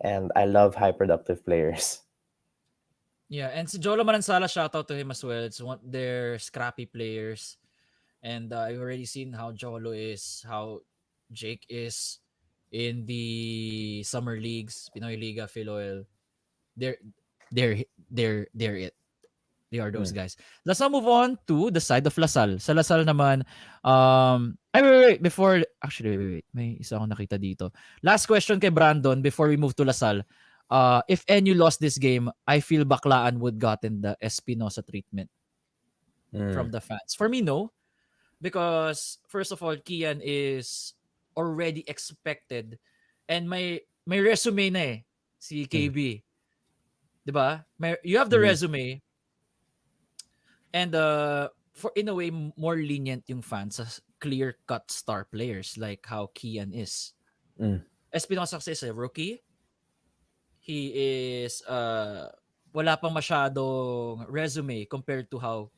and I love high productive players. Yeah, and si Jolo Manansala, shout out to him as well. It's one they're scrappy players. And I've already seen how Jolo is, how Jake is in the summer leagues, Pinoy Liga, Philoel. They're they're it. They are those Mm. guys. Let's now move on to the side of Lasal. Sa Lasal naman, wait, before, actually, wait. May isa akong nakita dito. Last question kay Brandon before we move to Lasal. If NU lost this game, I feel Baklaan would gotten the Espinosa treatment Mm. from the fans. For me, no. Because, first of all, Kian is already expected. And may resume na eh, si Mm. KB. 'Di ba? You have the Mm. resume. And for in a way more lenient yung fans sa clear cut star players like how Kian is. Mm. Espinosa kasi is a rookie. He is wala pang masyadong resume compared to how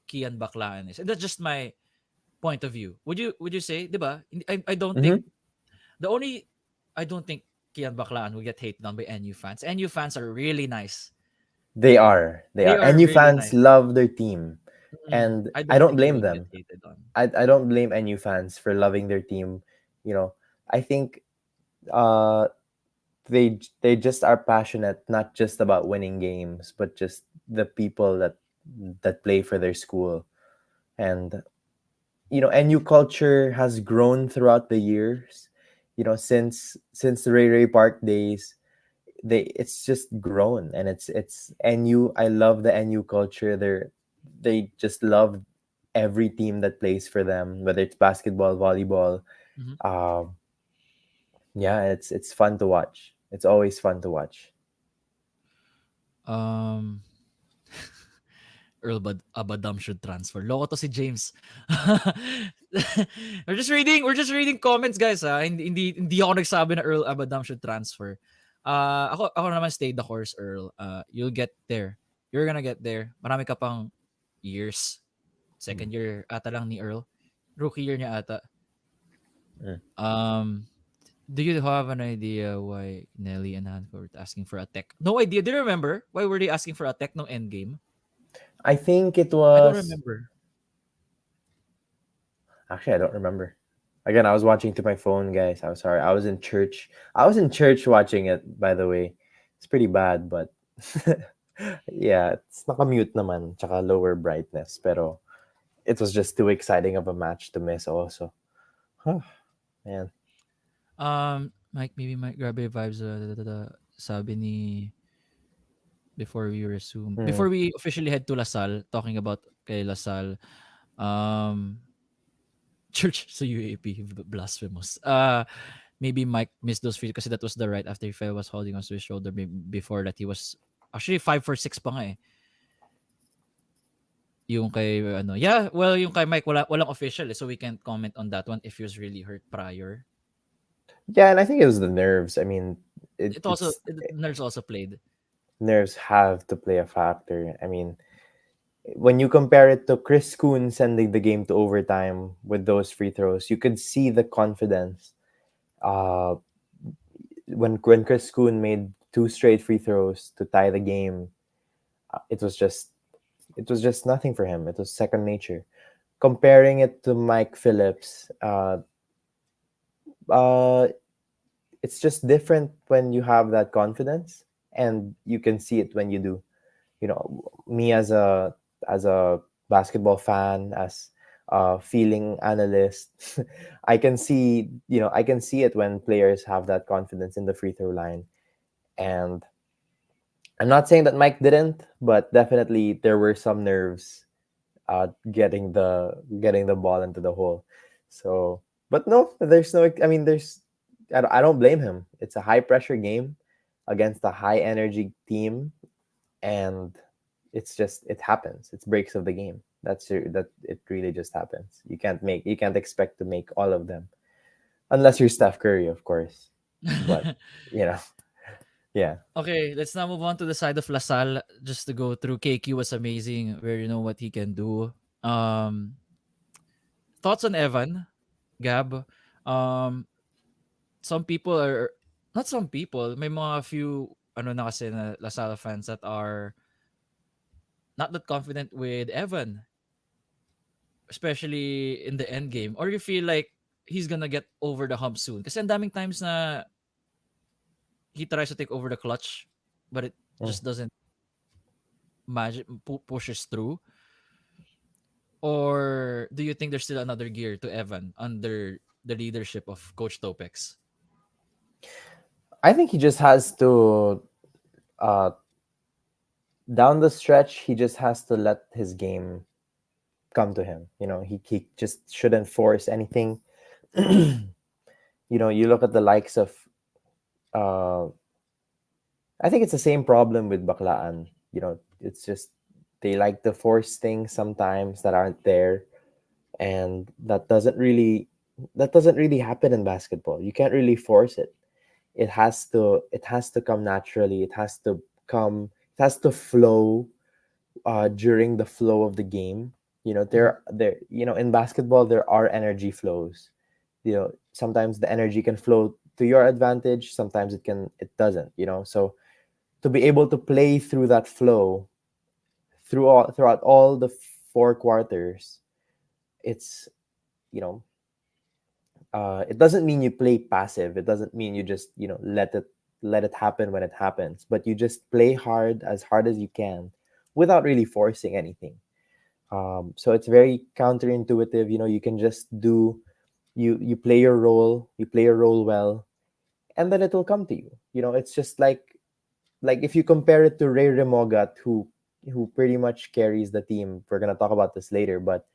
Kian Baklaan is. And that's just my point of view. Would you say, 'di ba? I don't Mm-hmm. think the only I don't think Kian Baklaan will get hated on by NU fans. NU fans are really nice. They are. They They are. are NU really fans nice. love their team, and I I don't don't think he blame would get them. hated on. I don't blame NU fans for loving their team. I think uh, they just are passionate, not just about winning games, but just the people that play for their school. And NU culture has grown throughout the years. Since the Ray Ray Park days, it's just grown, and it's NU. I love the NU culture. They just love every team that plays for them, whether it's basketball, volleyball. Mhm. Um, yeah, it's fun to watch. It's always fun to watch. Um Abadam should transfer. Loko to si James. We're just reading comments, guys, ha. Hindi ako nagsabi na Earl Abadam should transfer. Ako naman stay the course, Earl. You'll get there. You're gonna get there. Marami ka pang years. Mm. Second year ata lang ni Earl. Rookie year niya ata. Mm. Um, do you have an idea why Nelly and Hanko were asking for a tech? No idea. Do you remember why were they asking for a tech no end game? I think it I don't was remember. actually I don't remember. Again, I was watching through my phone, guys. I'm sorry. I was in church. I was in church watching it, by the way. It's pretty bad, but yeah, it's nakamute naman, tsaka lower brightness. Pero it was just too exciting of a match to miss also. Huh, man. Mike, maybe Mike, grabe vibes. Sabi ni Mm. before we officially head to Lasal, talking about kay Lasal, um, church sa UAP, blasphemous. Maybe Mike missed those free kasi that was the right after he fell was holding onto his shoulder. Maybe before that he was actually 5 for 6 pa nga eh. Yung kay ano, yeah, well yung kay Mike walang official eh, so we can't comment on that one if he was really hurt prior. Yeah, and I think it was the nerves. I mean, it's Nurse also played. nerves have to play a factor. I mean, when you compare it to Chris Kuhn sending the game to overtime with those free throws, you could see the confidence. Uh, when Chris Kuhn made two straight free throws to tie the game, it was just nothing for him. It was second nature. Comparing it to Mike Phillips, uh, it's just different when you have that confidence, and you can see it when you do. You know, me as a basketball fan, as a feeling analyst, I can see it when players have that confidence in the free throw line. And I'm not saying that Mike didn't, but definitely there were some nerves getting the ball into the hole. So, but no, there's no. I mean, I don't blame him. It's a high pressure game against a high energy team, and it happens. It's breaks of the game. That it really just happens. You can't expect to make all of them unless you're Steph Curry, of course. But you know, yeah. Okay, let's now move on to the side of Lasal. Just to go through, KQ was amazing. Where you know what he can do. Um, Thoughts on Evan, Gab? Um, some people are not some people. May mga few ano na kasi na Lasal fans that are not that confident with Evan, especially in the end game. Or you feel like he's gonna get over the hump soon. Kasi ang daming times na he tries to take over the clutch, but it Mm. just doesn't pushes through. Or do you think there's still another gear to Evan under the leadership of Coach Topex? I think he just has to uh, down the stretch. He just has to let his game come to him. He just shouldn't force anything. You look at the likes of uh I think it's the same problem with Baklaan. It's just they like to force things sometimes that aren't there, and that doesn't really happen in basketball. You can't really force it. It has to come naturally. It has to flow during the flow of the game. Mhm. In basketball there are energy flows. Sometimes the energy can flow to your advantage, sometimes it doesn't. So to be able to play through that flow throughout all the four quarters, it's you know it doesn't mean you play passive. It doesn't mean you just let it happen when it happens, but you just play hard as you can without really forcing anything. So it's very counterintuitive. You can just you play your role, well, and then it'll come to you. It's just like if you compare it to Ray Remogat, who pretty much carries the team. We're gonna talk about this later, but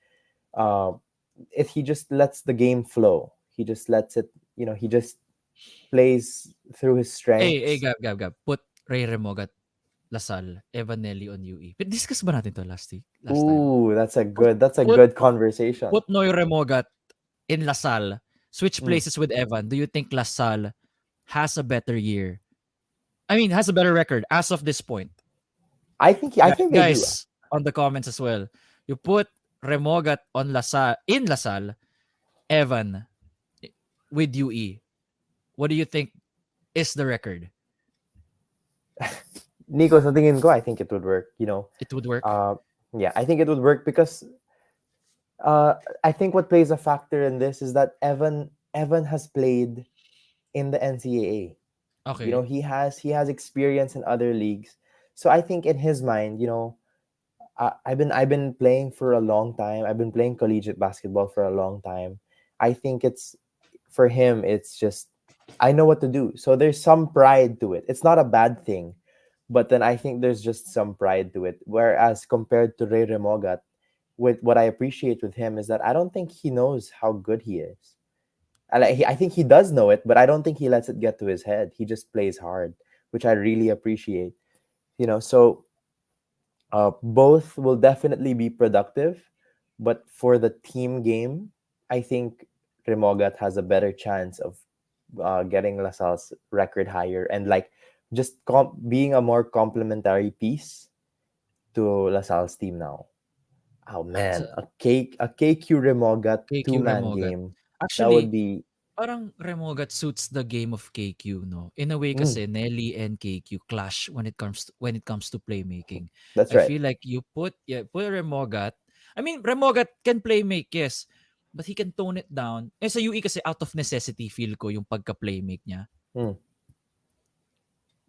uh, if he just lets the game flow, he just lets it. He just plays through his Hey, strengths. Gab, Gab, Gab. Put Ray Remogat Lasal, Evanelli on UE. But discuss ba natin to last time? Ooh, Put that's a put good conversation. put Noy Remogat in Lasal. Switch Mm. places with Evan. Do you think Lasal has a better year? I mean, has a better record as of this point. I think they do. Guys, on the comments as well. You put Remogat on Lasal in Lasal, Evan with UE. What do you think is the record? Nico, sa tingin ko, I think it would work. It would work. Uh, yeah, I think it would work because I think what plays a factor in this is that Evan has played in the NCAA. Okay. He has experience in other leagues. So I think in his mind, I've been playing for a long time. I've been playing collegiate basketball for a long time. I think it's for him. It's just I know what to do. So there's some pride to it. It's not a bad thing, but then I think there's just some pride to it. Whereas compared to Ray Remogat, with what I appreciate with him is that I don't think he knows how good he is. I think he does know it, but I don't think he lets it get to his head. He just plays hard, which I really appreciate. So both will definitely be productive, but for the team game, I think Remogat has a better chance of getting LaSalle's record higher and like just being a more complementary piece to LaSalle's team now. Oh So, man, a KQ Remogat KQ two-man Remogat. game. That would Actually, be parang Remogat suits the game of KQ, no? In a way mm, kasi Nelly and KQ clash when it comes to playmaking. that's I right. feel like you put Remogat. I mean, Remogat can play make, yes, but he can tone it down. Eh sa UE kasi out of necessity feel ko yung pagka-playmake niya. Mm,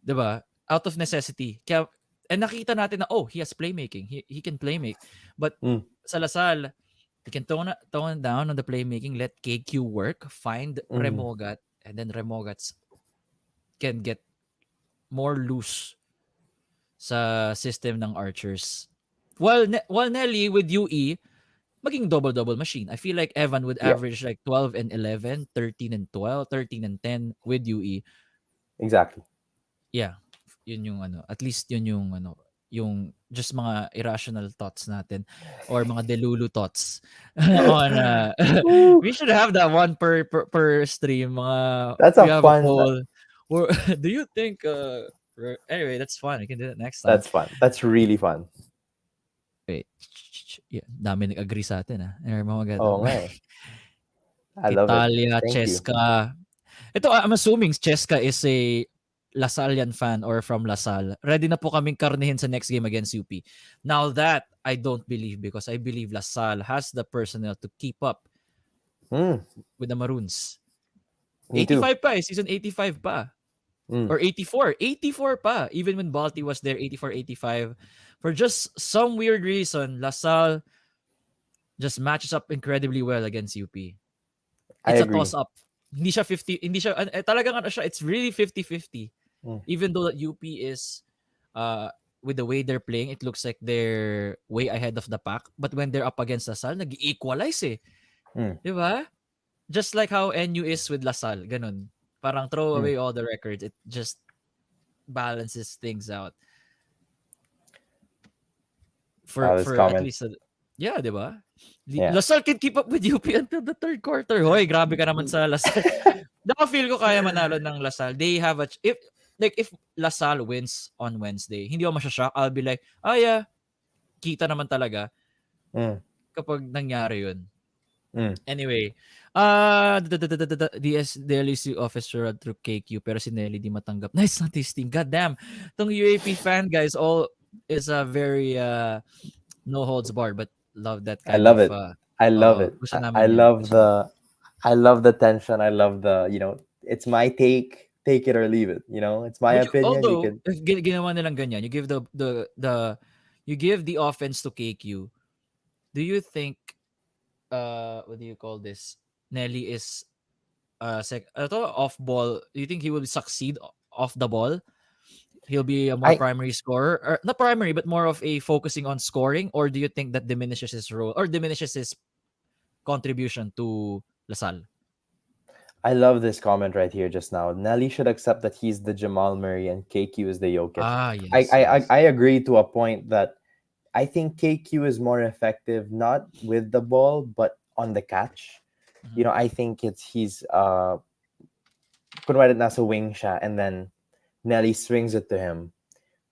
'Di ba? Out of necessity. Kaya and nakita natin na he has playmaking. He can playmake. But mm, sa Lasal, he can tone down on the playmaking, let KQ work, find mm. Remogat, and then Remogats can get more loose sa system ng Archers. While Nelly with UE, maging double-double machine. I feel like Evan would Yeah, average like 12 and 11, 13 and 12, 13 and 10 with UE. exactly. Yeah, yun yung ano, at least yun yung ano, yung just mga irrational thoughts natin or mga delulu thoughts on Woo. we should have that one per stream. That's We a have a fun. poll. Or do you think anyway, that's fun. We can do that next time. That's fun. That's really fun. Wait. Yeah, dami nag-agree sa atin ah. Mga Oh, nga eh. I love it. Italia, Thank you. Cheska. Ito, I'm assuming Cheska is a Lasallian fan or from Lasal. Ready na po kaming karnihin sa next game against UP. Now that, I don't believe because I believe Lasal has the personnel to keep up Mm, with the Maroons. me too. 85 pa eh. Season 85 pa. Mm, Or 84. 84 pa. Even when Balti was there, 84, 85. For just some weird reason, Lasal just matches up incredibly well against UP. I It's a agree. toss-up. Hindi siya 50, hindi siya, talagang ano siya, it's really 50-50. Mm, Even though that UP is, with the way they're playing, it looks like they're way ahead of the pack. But when they're up against Lasal, nag-equalize eh. mm, Di ba? Just like how NU is with Lasal. Ganun. Parang throw mm. away all the records. It just balances things out. This For at comment. least, yeah, di ba? Yeah. Lasal can keep up with UP until the third quarter. Hoy, grabe ka naman sa Lasal. Naka-feel ko kaya manalo ng Lasal. They have if Lasal wins on Wednesday, hindi ako masya-shock. I'll be like, yeah, kita naman talaga Mm, kapag nangyari yun. mm. Anyway, the LEC officer through KQ pero si Nelly di matanggap. Nice not his team. God damn. Tong UAP fan guys all is a very no holds barred but love that I kind love of it. I love it. gusto I namin yan. love Gusto namin. I love the tension. I love it's my take. Take it or leave it. It's my But opinion. You although can. if ginawa nilang ganyan, you give the you give the offense to KQ. Do you think what do you call this? Nelly is off ball. Do you think he will succeed off the ball? He'll be a more I primary scorer, or not primary, but more of a focusing on scoring, or do you think that diminishes his role or diminishes his contribution to Lasal? I love this comment right here just now. Nelly should accept that he's the Jamal Murray and KQ is the Jokic. Ah, I, yes, I, I yes. I agree to a point that I think KQ is more effective not with the ball but on the catch. Mhm. I think he's kunwari nasa wing siya and then Nelly swings it to him.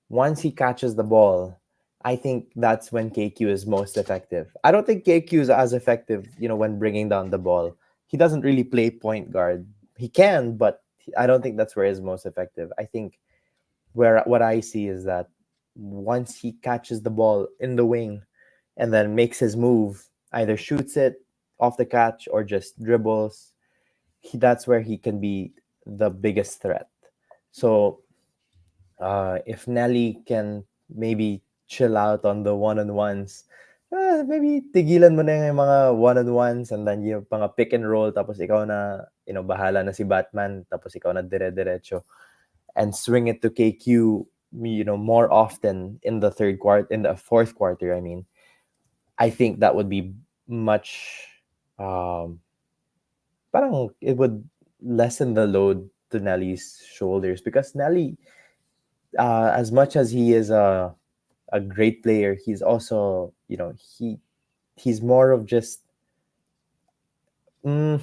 Once he catches the ball, I think that's when KQ is most effective. I don't think KQ is as effective, when bringing down the ball. He doesn't really play point guard. He can, but I don't think that's where he's most effective. I think where what I see is that once he catches the ball in the wing and then makes his move, either shoots it off the catch or just dribbles, that's where he can be the biggest threat. So if Nelly can maybe chill out on the one-on-ones, maybe tigilan mo na yung mga one-on-ones and then yung mga pick and roll tapos ikaw na, bahala na si Batman tapos ikaw na dire-diretso and swing it to KQ, more often in the in the fourth quarter, I mean. I think that would be much, um, parang it would lessen the load to Nelly's shoulders because Nelly, as much as he is a great player, he's also, he's more of just, mm,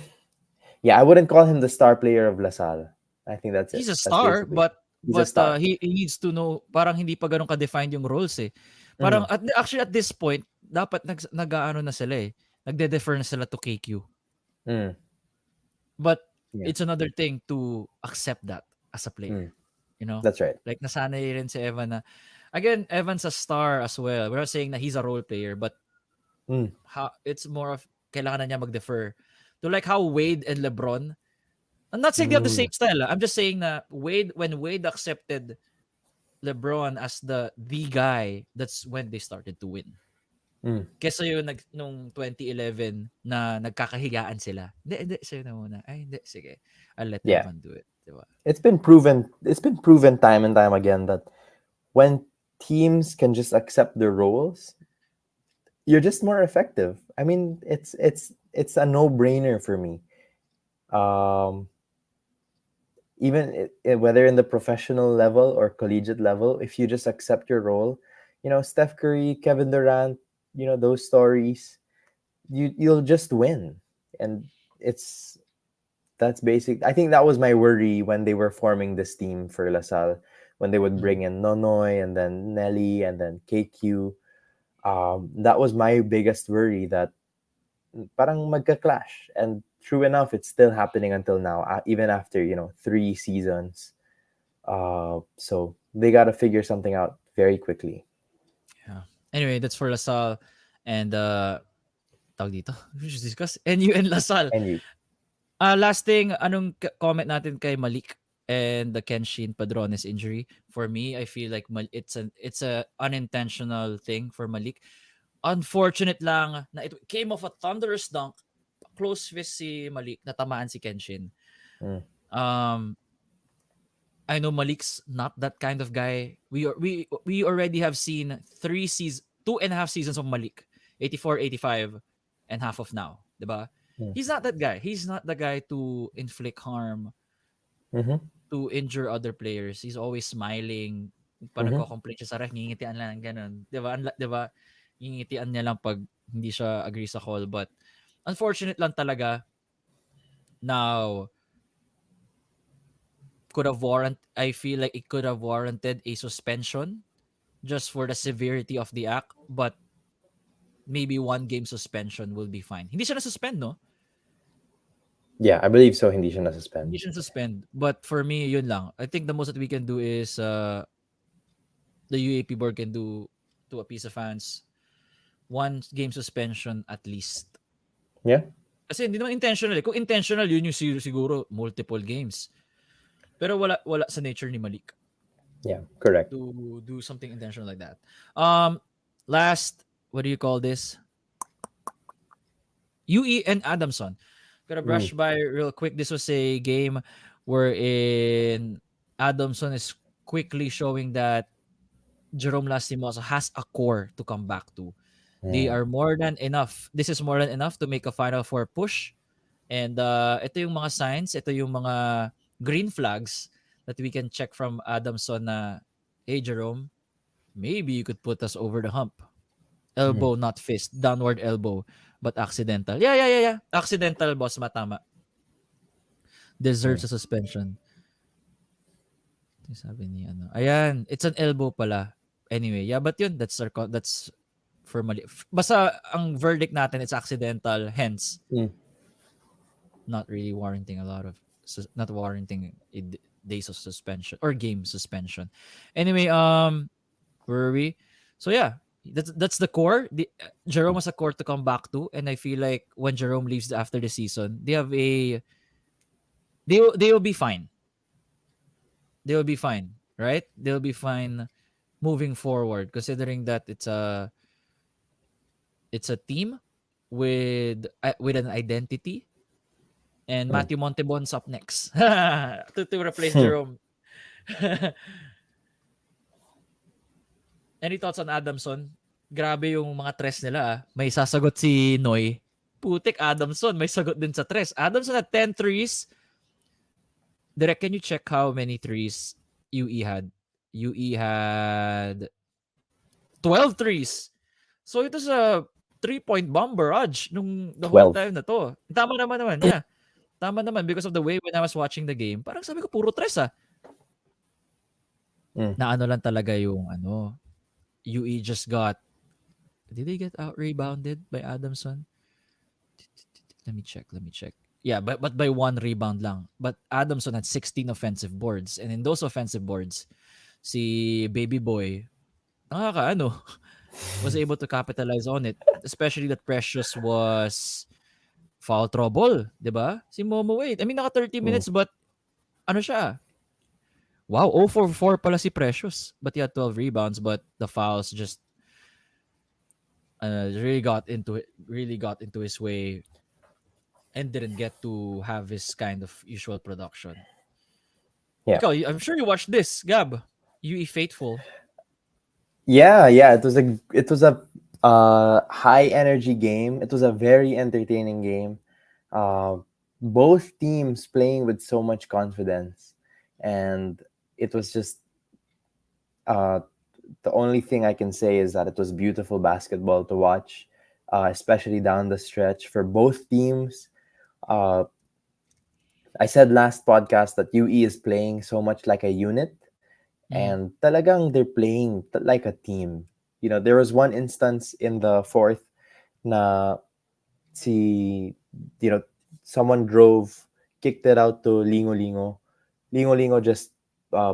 yeah, I wouldn't call him the star player of LaSalle. I think that's it. He's a That's star, basically it. He's a but star. he needs to know, parang hindi pa gano'n ka-defined yung roles, eh. Parang Mm, actually at this point dapat nag-aano na sila, eh, nagde-defer na sila to KQ. mm, But yeah, it's another thing to accept that as a player, mm, you know? that's right. Like nasanay rin si Evan na again, Evan's a star as well. We're not saying na he's a role player, but Mm, it's more of kailangan na niya mag-defer to like how Wade and LeBron. I'm not saying they have the mm, same style. I'm just saying na when Wade accepted LeBron as the guy, that's when they started to win. mm, Kesa yung nung 2011 na nagkakahigaan sila. Hindi, sa'yo na muna. Ay, hindi, sige. I'll let yeah. Evan do it. Diba? It's been proven time and time again that when teams can just accept their roles, you're just more effective. I mean, it's a no-brainer for me. Um, even whether in the professional level or collegiate level, if you just accept your role, Steph Curry, Kevin Durant, those stories, you'll just win. And it's that's basic. I think that was my worry when they were forming this team for LaSalle, when they would Mm. bring in Nonoy and then Nelly and then KQ. That was my biggest worry that parang magka-clash. And true enough, it's still happening until now, even after, 3 seasons. So they got to figure something out very quickly. Yeah. Anyway, that's for Lasal and tawag dito. We should discuss NU and Lasal. And you, Last thing, anong comment natin kay Malik and the Kenshin Padrones injury? For me, I feel like it's a unintentional thing for Malik. Unfortunate lang na it came off a thunderous dunk. Close fist si Malik, natamaan si Kenshin. mm, Um, I know Malik's not that kind of guy. We already have seen 2.5 seasons of Malik. 84, 85, and half of now. Diba? mm, He's not that guy. He's not the guy to inflict harm, mm-hmm, to injure other players. He's always smiling. Pag mm-hmm, nagko-complain siya sa ref, ngingitian lang, ganun. Diba? Diba? Ngingitian niya lang pag hindi siya agree sa call. But unfortunate lang talaga. Now, I feel like it could have warranted a suspension just for the severity of the act, but maybe 1 game suspension will be fine. Hindi siya na-suspend, no? yeah, I believe so. Hindi siya na-suspend. Hindi siya suspend. But for me, yun lang. I think the most that we can do is the UAP board can do to appease the fans 1 game suspension at least. Yeah, Kasi hindi naman intentional eh. Kung intentional, yun yung siguro multiple games. Pero wala sa nature ni Malik yeah, correct. to do something intentional like that. Um, last, what do you call this? UE and Adamson. Gonna Mm, brush by real quick. This was a game wherein Adamson is quickly showing that Jerome Lastimosa has a core to come back to. They mm, are more than enough. This is more than enough to make a Final Four push. And ito yung mga signs, ito yung mga green flags that we can check from Adamson na, hey Jerome, maybe you could put us over the hump. Mhm. Elbow, not fist. Downward elbow, but accidental. Yeah. Accidental, boss. Matama. Mm. Deserves a suspension. Ito sabi ni ano. Ayan, it's an elbow pala. Anyway, yeah, but yun, that's for mali. Basta ang verdict natin, it's accidental, hence Mm. not really warranting a lot of not warranting days of suspension or game suspension. Anyway, where are we? So yeah, that's the core. Jerome has a core to come back to, and I feel like when Jerome leaves after the season, they will be fine. They will be fine, right? They'll be fine moving forward, considering that it's a team with an identity, and Mm. Matthew Montebon's up next to replace Jerome. Any thoughts on Adamson? Grabe yung mga tres nila. May sasagot si Noy. Putik, Adamson. May sagot din sa tres. Adamson had 10 threes. Direk, can you check how many threes UE had? UE had 12 threes. So ito sa 3-point bomb barrage nung the whole 12. time na to. Tama naman, yeah. Tama naman because of the way when I was watching the game. Parang sabi ko, puro tres ah. Mm. Na ano lang talaga yung ano. UE just got, did they get out rebounded by Adamson? Let me check. Yeah, but by one rebound lang. But Adamson had 16 offensive boards. And in those offensive boards, si Baby Boy, nakakaano, was able to capitalize on it. Especially that Precious was foul trouble, 'di ba? Si Momo Wade. I mean, naka 30 Mm. minutes but ano siya? Wow, 0 for 4 pala si Precious. But he had 12 rebounds but the fouls just really got into his way and didn't get to have his kind of usual production. Yeah. Ikaw, I'm sure you watched this, Gab. UE Faithful. Yeah. It was a high energy game. It was a very entertaining game. Uh, both teams playing with so much confidence, and it was just uh, the only thing I can say is that it was beautiful basketball to watch, especially down the stretch for both teams. Uh, I said last podcast that UE is playing so much like a unit, Mm-hmm. and talagang they're playing like a team. There was one instance in the fourth na si, you know, someone drove, kicked it out to Lingo Lingo. Lingo Lingo just uh,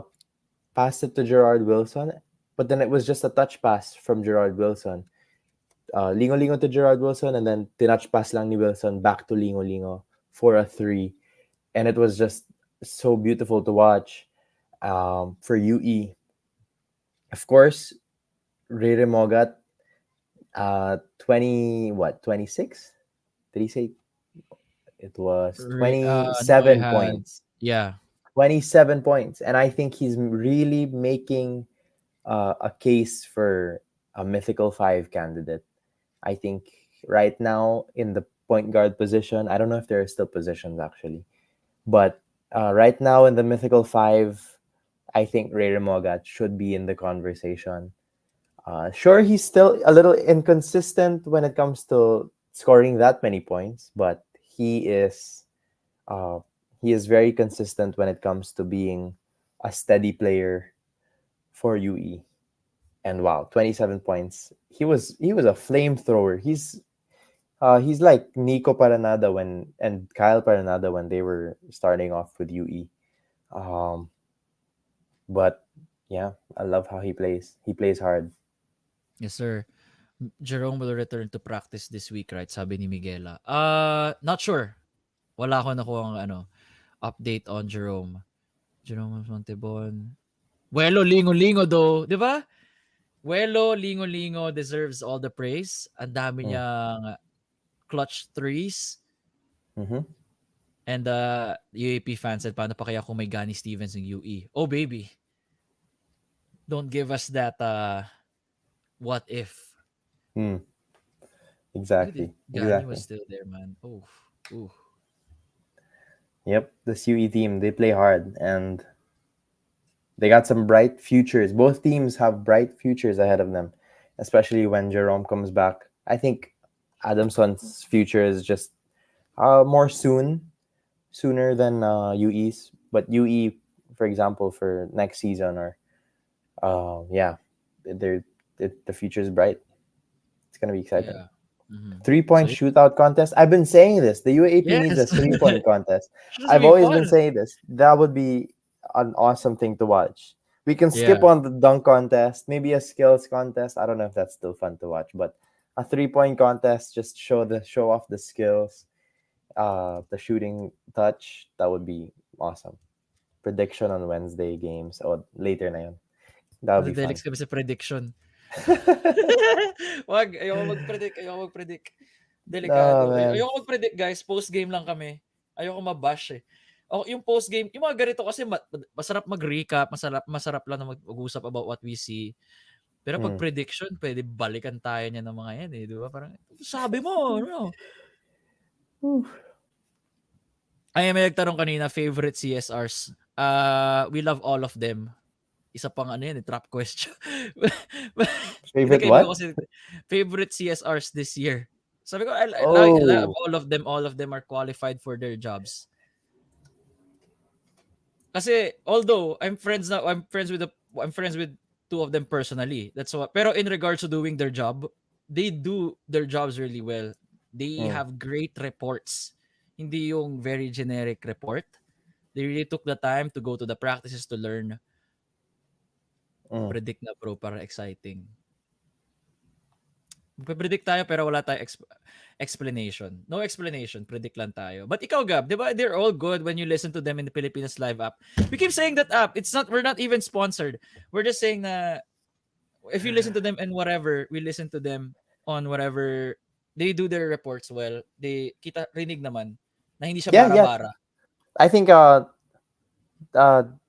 passed it to Gerard Wilson, but then it was just a touch pass from Gerard Wilson. Lingo Lingo to Gerard Wilson, and then tinouch pass lang ni Wilson back to Lingo Lingo for a three. And it was just so beautiful to watch for UE. Of course, Rere Mogat, 26? Did he say it was Noy 27 had, points? yeah, 27 points. And I think he's really making a case for a mythical five candidate. I think right now in the point guard position, I don't know if there are still positions actually, but right now in the mythical five, I think Ray Mogat should be in the conversation. Sure, he's still a little inconsistent when it comes to scoring that many points, but uh, he is very consistent when it comes to being a steady player for UE. And wow, 27 points. He was a flamethrower. He's like Nico Paranada and Kyle Paranada when they were starting off with UE. Um, but yeah, I love how he plays. He plays hard. yes sir. Jerome will return to practice this week, right? Sabi ni Miguela. Not sure. Wala ako nakuha ano update on Jerome. Jerome Montebon. Welo lingo-lingo though, 'di ba? Welo lingo-lingo deserves all the praise. Ang dami Mm. niyang clutch threes. Mm-hmm. And UAP fans said, paano pa kaya kung may Gani Stevens ng UE? Oh, baby. Don't give us that what if. Mm. Good if Exactly. Gani was Exactly. still there, man. Oh, ooh. Yep, this UE team, they play hard and they got some bright futures. Both teams have bright futures ahead of them, especially when Jerome comes back. I think Adamson's future is just more sooner than UE's. But UE, for example, for next season or yeah, they're, the future is bright. It's gonna be exciting. Yeah. Mhm. 3 point So shootout contest. I've been saying this. The UAP needs yes. a 3 point contest. Should I've be always been fun. saying this. That would be an awesome thing to watch. We can skip Yeah. on the dunk contest, maybe a skills contest. I don't know if that's still fun to watch, but a 3 point contest, just show off the skills, the shooting touch. That would be awesome. Prediction on Wednesday games or later na yun. That would be fun. Delix kami sa prediction. Wag, ayoko mag-predict. Oh Delikado. man. Ayoko mag-predict, guys. Post-game lang kami. Ayoko mabash eh. O, yung post-game, yung mga ganito kasi masarap mag-recap, masarap lang na mag-usap about what we see. Pero pag Mm. prediction, pwede balikan tayo niya ng mga yan eh, di ba? Parang, sabi mo, no? Ay, may nagtanong kanina, favorite CSRs. We love all of them. Isa pang ano yan, trap question. Favorite Kinakaibigan ko what? kasi favorite CSRs this year. Sabi ko, I love Oh. all of them. All of them are qualified for their jobs. Kasi although I'm friends with two of them personally. That's what. Pero in regards to doing their job, they do their jobs really well. They Mm. have great reports. Hindi yung very generic report. They really took the time to go to the practices to learn. Mm. Predict na bro para exciting. Predict tayo pero wala tayong explanation. No explanation, predict lang tayo. But ikaw Gab, 'di ba? They're all good when you listen to them in the Pilipinas Live app. We keep saying that app. We're not even sponsored. We're just saying na if you listen to them and whatever, we listen to them on whatever they do their reports well. They kita rinig naman na hindi siya Yeah, yeah. bara-bara. I think uh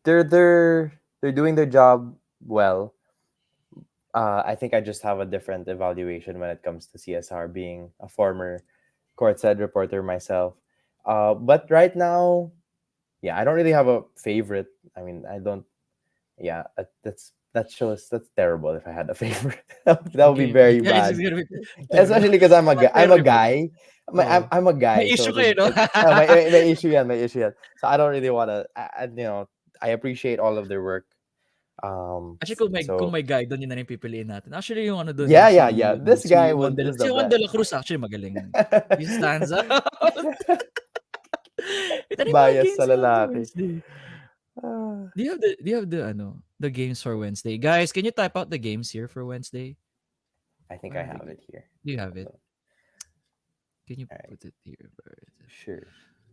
they're doing their job well. I think I just have a different evaluation when it comes to CSR, being a former courtside reporter myself. But right now, yeah, I don't really have a favorite. I mean, I don't. Yeah, that's terrible. If I had a favorite, that would be Okay. very Yeah, it's bad. just gonna be Especially because I'm a terrible. guy. Oh. I'm a May guy, so issue kayo, no? my issue yan, my issue yan. So I don't really want to. I appreciate all of their work. Actually, kung So may guide doon, yun na rin pipiliin natin. Actually, yung ano doon, yeah, si yeah, yeah. This guy would is Si the Juan best. de la Cruz, actually, magaling. Yung stanza. Ito na yung mga Bias games sa natin for lalaki. Wednesday. Ah, The games for Wednesday? Guys, can you type out the games here for Wednesday? I think Where I are the have games? it here. Do you have it? Hold on. Can you All right, put it here? sure.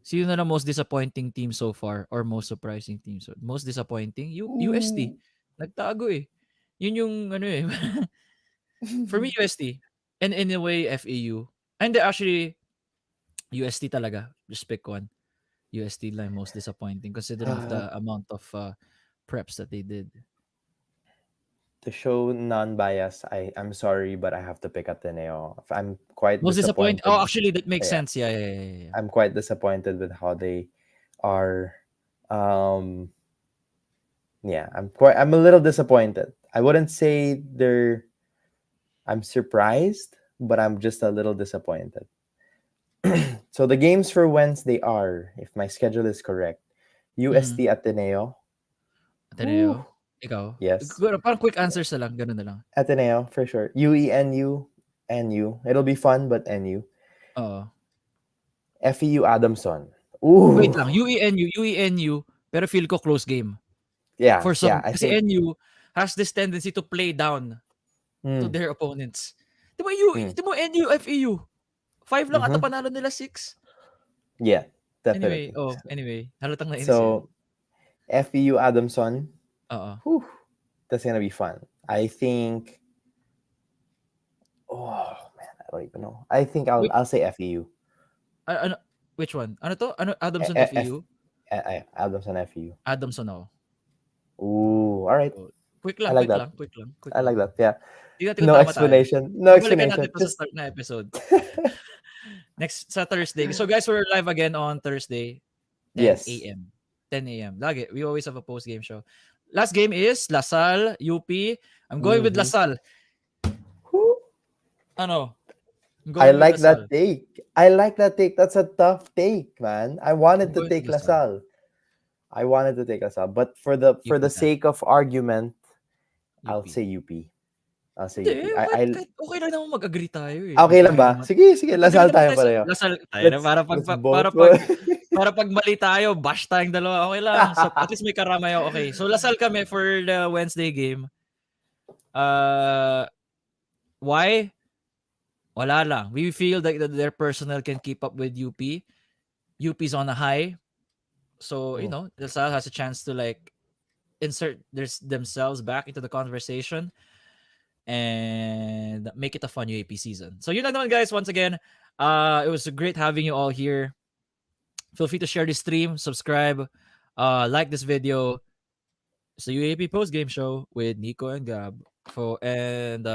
Sino na lang most disappointing team so far or most surprising team? So, most disappointing? UST. Ooh. Nagtago eh. Yun yung ano eh. For me, UST. And in a way, FEU. And actually, UST talaga. Just pick one. UST lang most disappointing considering of Uh, the amount of preps that they did. to show non-bias, I'm sorry, but I have to pick Ateneo. I'm quite Most disappointing. Oh, disappointed. actually, that makes Yeah, sense. Yeah. I'm quite disappointed with how they are. Um, yeah, I'm a little disappointed. I wouldn't say I'm surprised, but I'm just a little disappointed. So the games for Wednesday are, if my schedule is correct, Mm-hmm. UST Ateneo. Ooh, Ateneo. Ikaw. yes, Parang quick answers na lang. Ganun na lang. Ateneo for sure. UENU, NU. It'll be fun, but NU. Oo. FEU Adamson. Wait Ooh, lang. UENU. Pero feel ko close game. yeah, For yeah. some. I Kasi think. NU has this tendency to play down to Mm, their opponents. mm, Di ba NU, FEU? 5 lang ata mm-hmm. panalo nila 6. Yeah, Anyway, definitely. halatang nainis yan. So FEU Adamson. Oo. Whew, that's gonna be fun. I think. Oh man, I don't even know. I think Wait, I'll say FEU. ano, which one? Ano to? Ano, Adamson F, F, FEU? Adamson FEU. Adamson ako. Ooh, all right. Oh, I like that. quick I lang. like that. Yeah. Tingnan natin kung No tama tayo. explanation. No Babalikan natin explanation. to sa Just start na episode. Next, sa Thursday. So guys, we're live again on Thursday. Yes. 10 a.m. 10 a.m. Lagi. We always have a post-game show. Last game is Lasal, UP. I'm going with Mm-hmm. Lasal. Ano? I'm I going with like that Lasal. take. I like that take. That's a tough take, man. I I'm wanted to going with take Lasal. Lasal. I wanted to take Lasal, but for the UP na. sake of argument, I'll UP. say UP. I'll say Hindi, UP. kahit okay lang naman mag-agree tayo eh. Okay lang Mag-agree ba? naman. Sige, sige. Mag-agree Lasal naman tayo tayo sa pareho. Lasal. Tayo na Let's para both pag go. para pag mali tayo, bash tayong dalawa. Okay lang. So, at least may karamay ako. Okay. So Lasal kami for the Wednesday game. Uh why? Wala lang. We feel that their personnel can keep up with UP. UP's on a high. So, Mm, Lasal has a chance to like insert themselves back into the conversation and make it a fun UAP season. So yun lang naman guys, once again, it was great having you all here. Feel free to share this stream, subscribe, like this video. It's the UAP post game show with Nico and Gab. And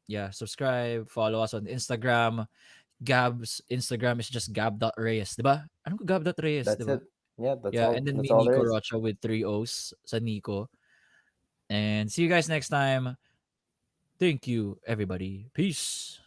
yeah, subscribe, follow us on Instagram. Gab's Instagram is just gab.reyes, diba? Anong ko gab.reyes, that's diba? it. Yeah, Yeah, and then that's me, all there Nico is. Rocha with 3 O's sa Nico. And see you guys next time. Thank you, everybody. Peace.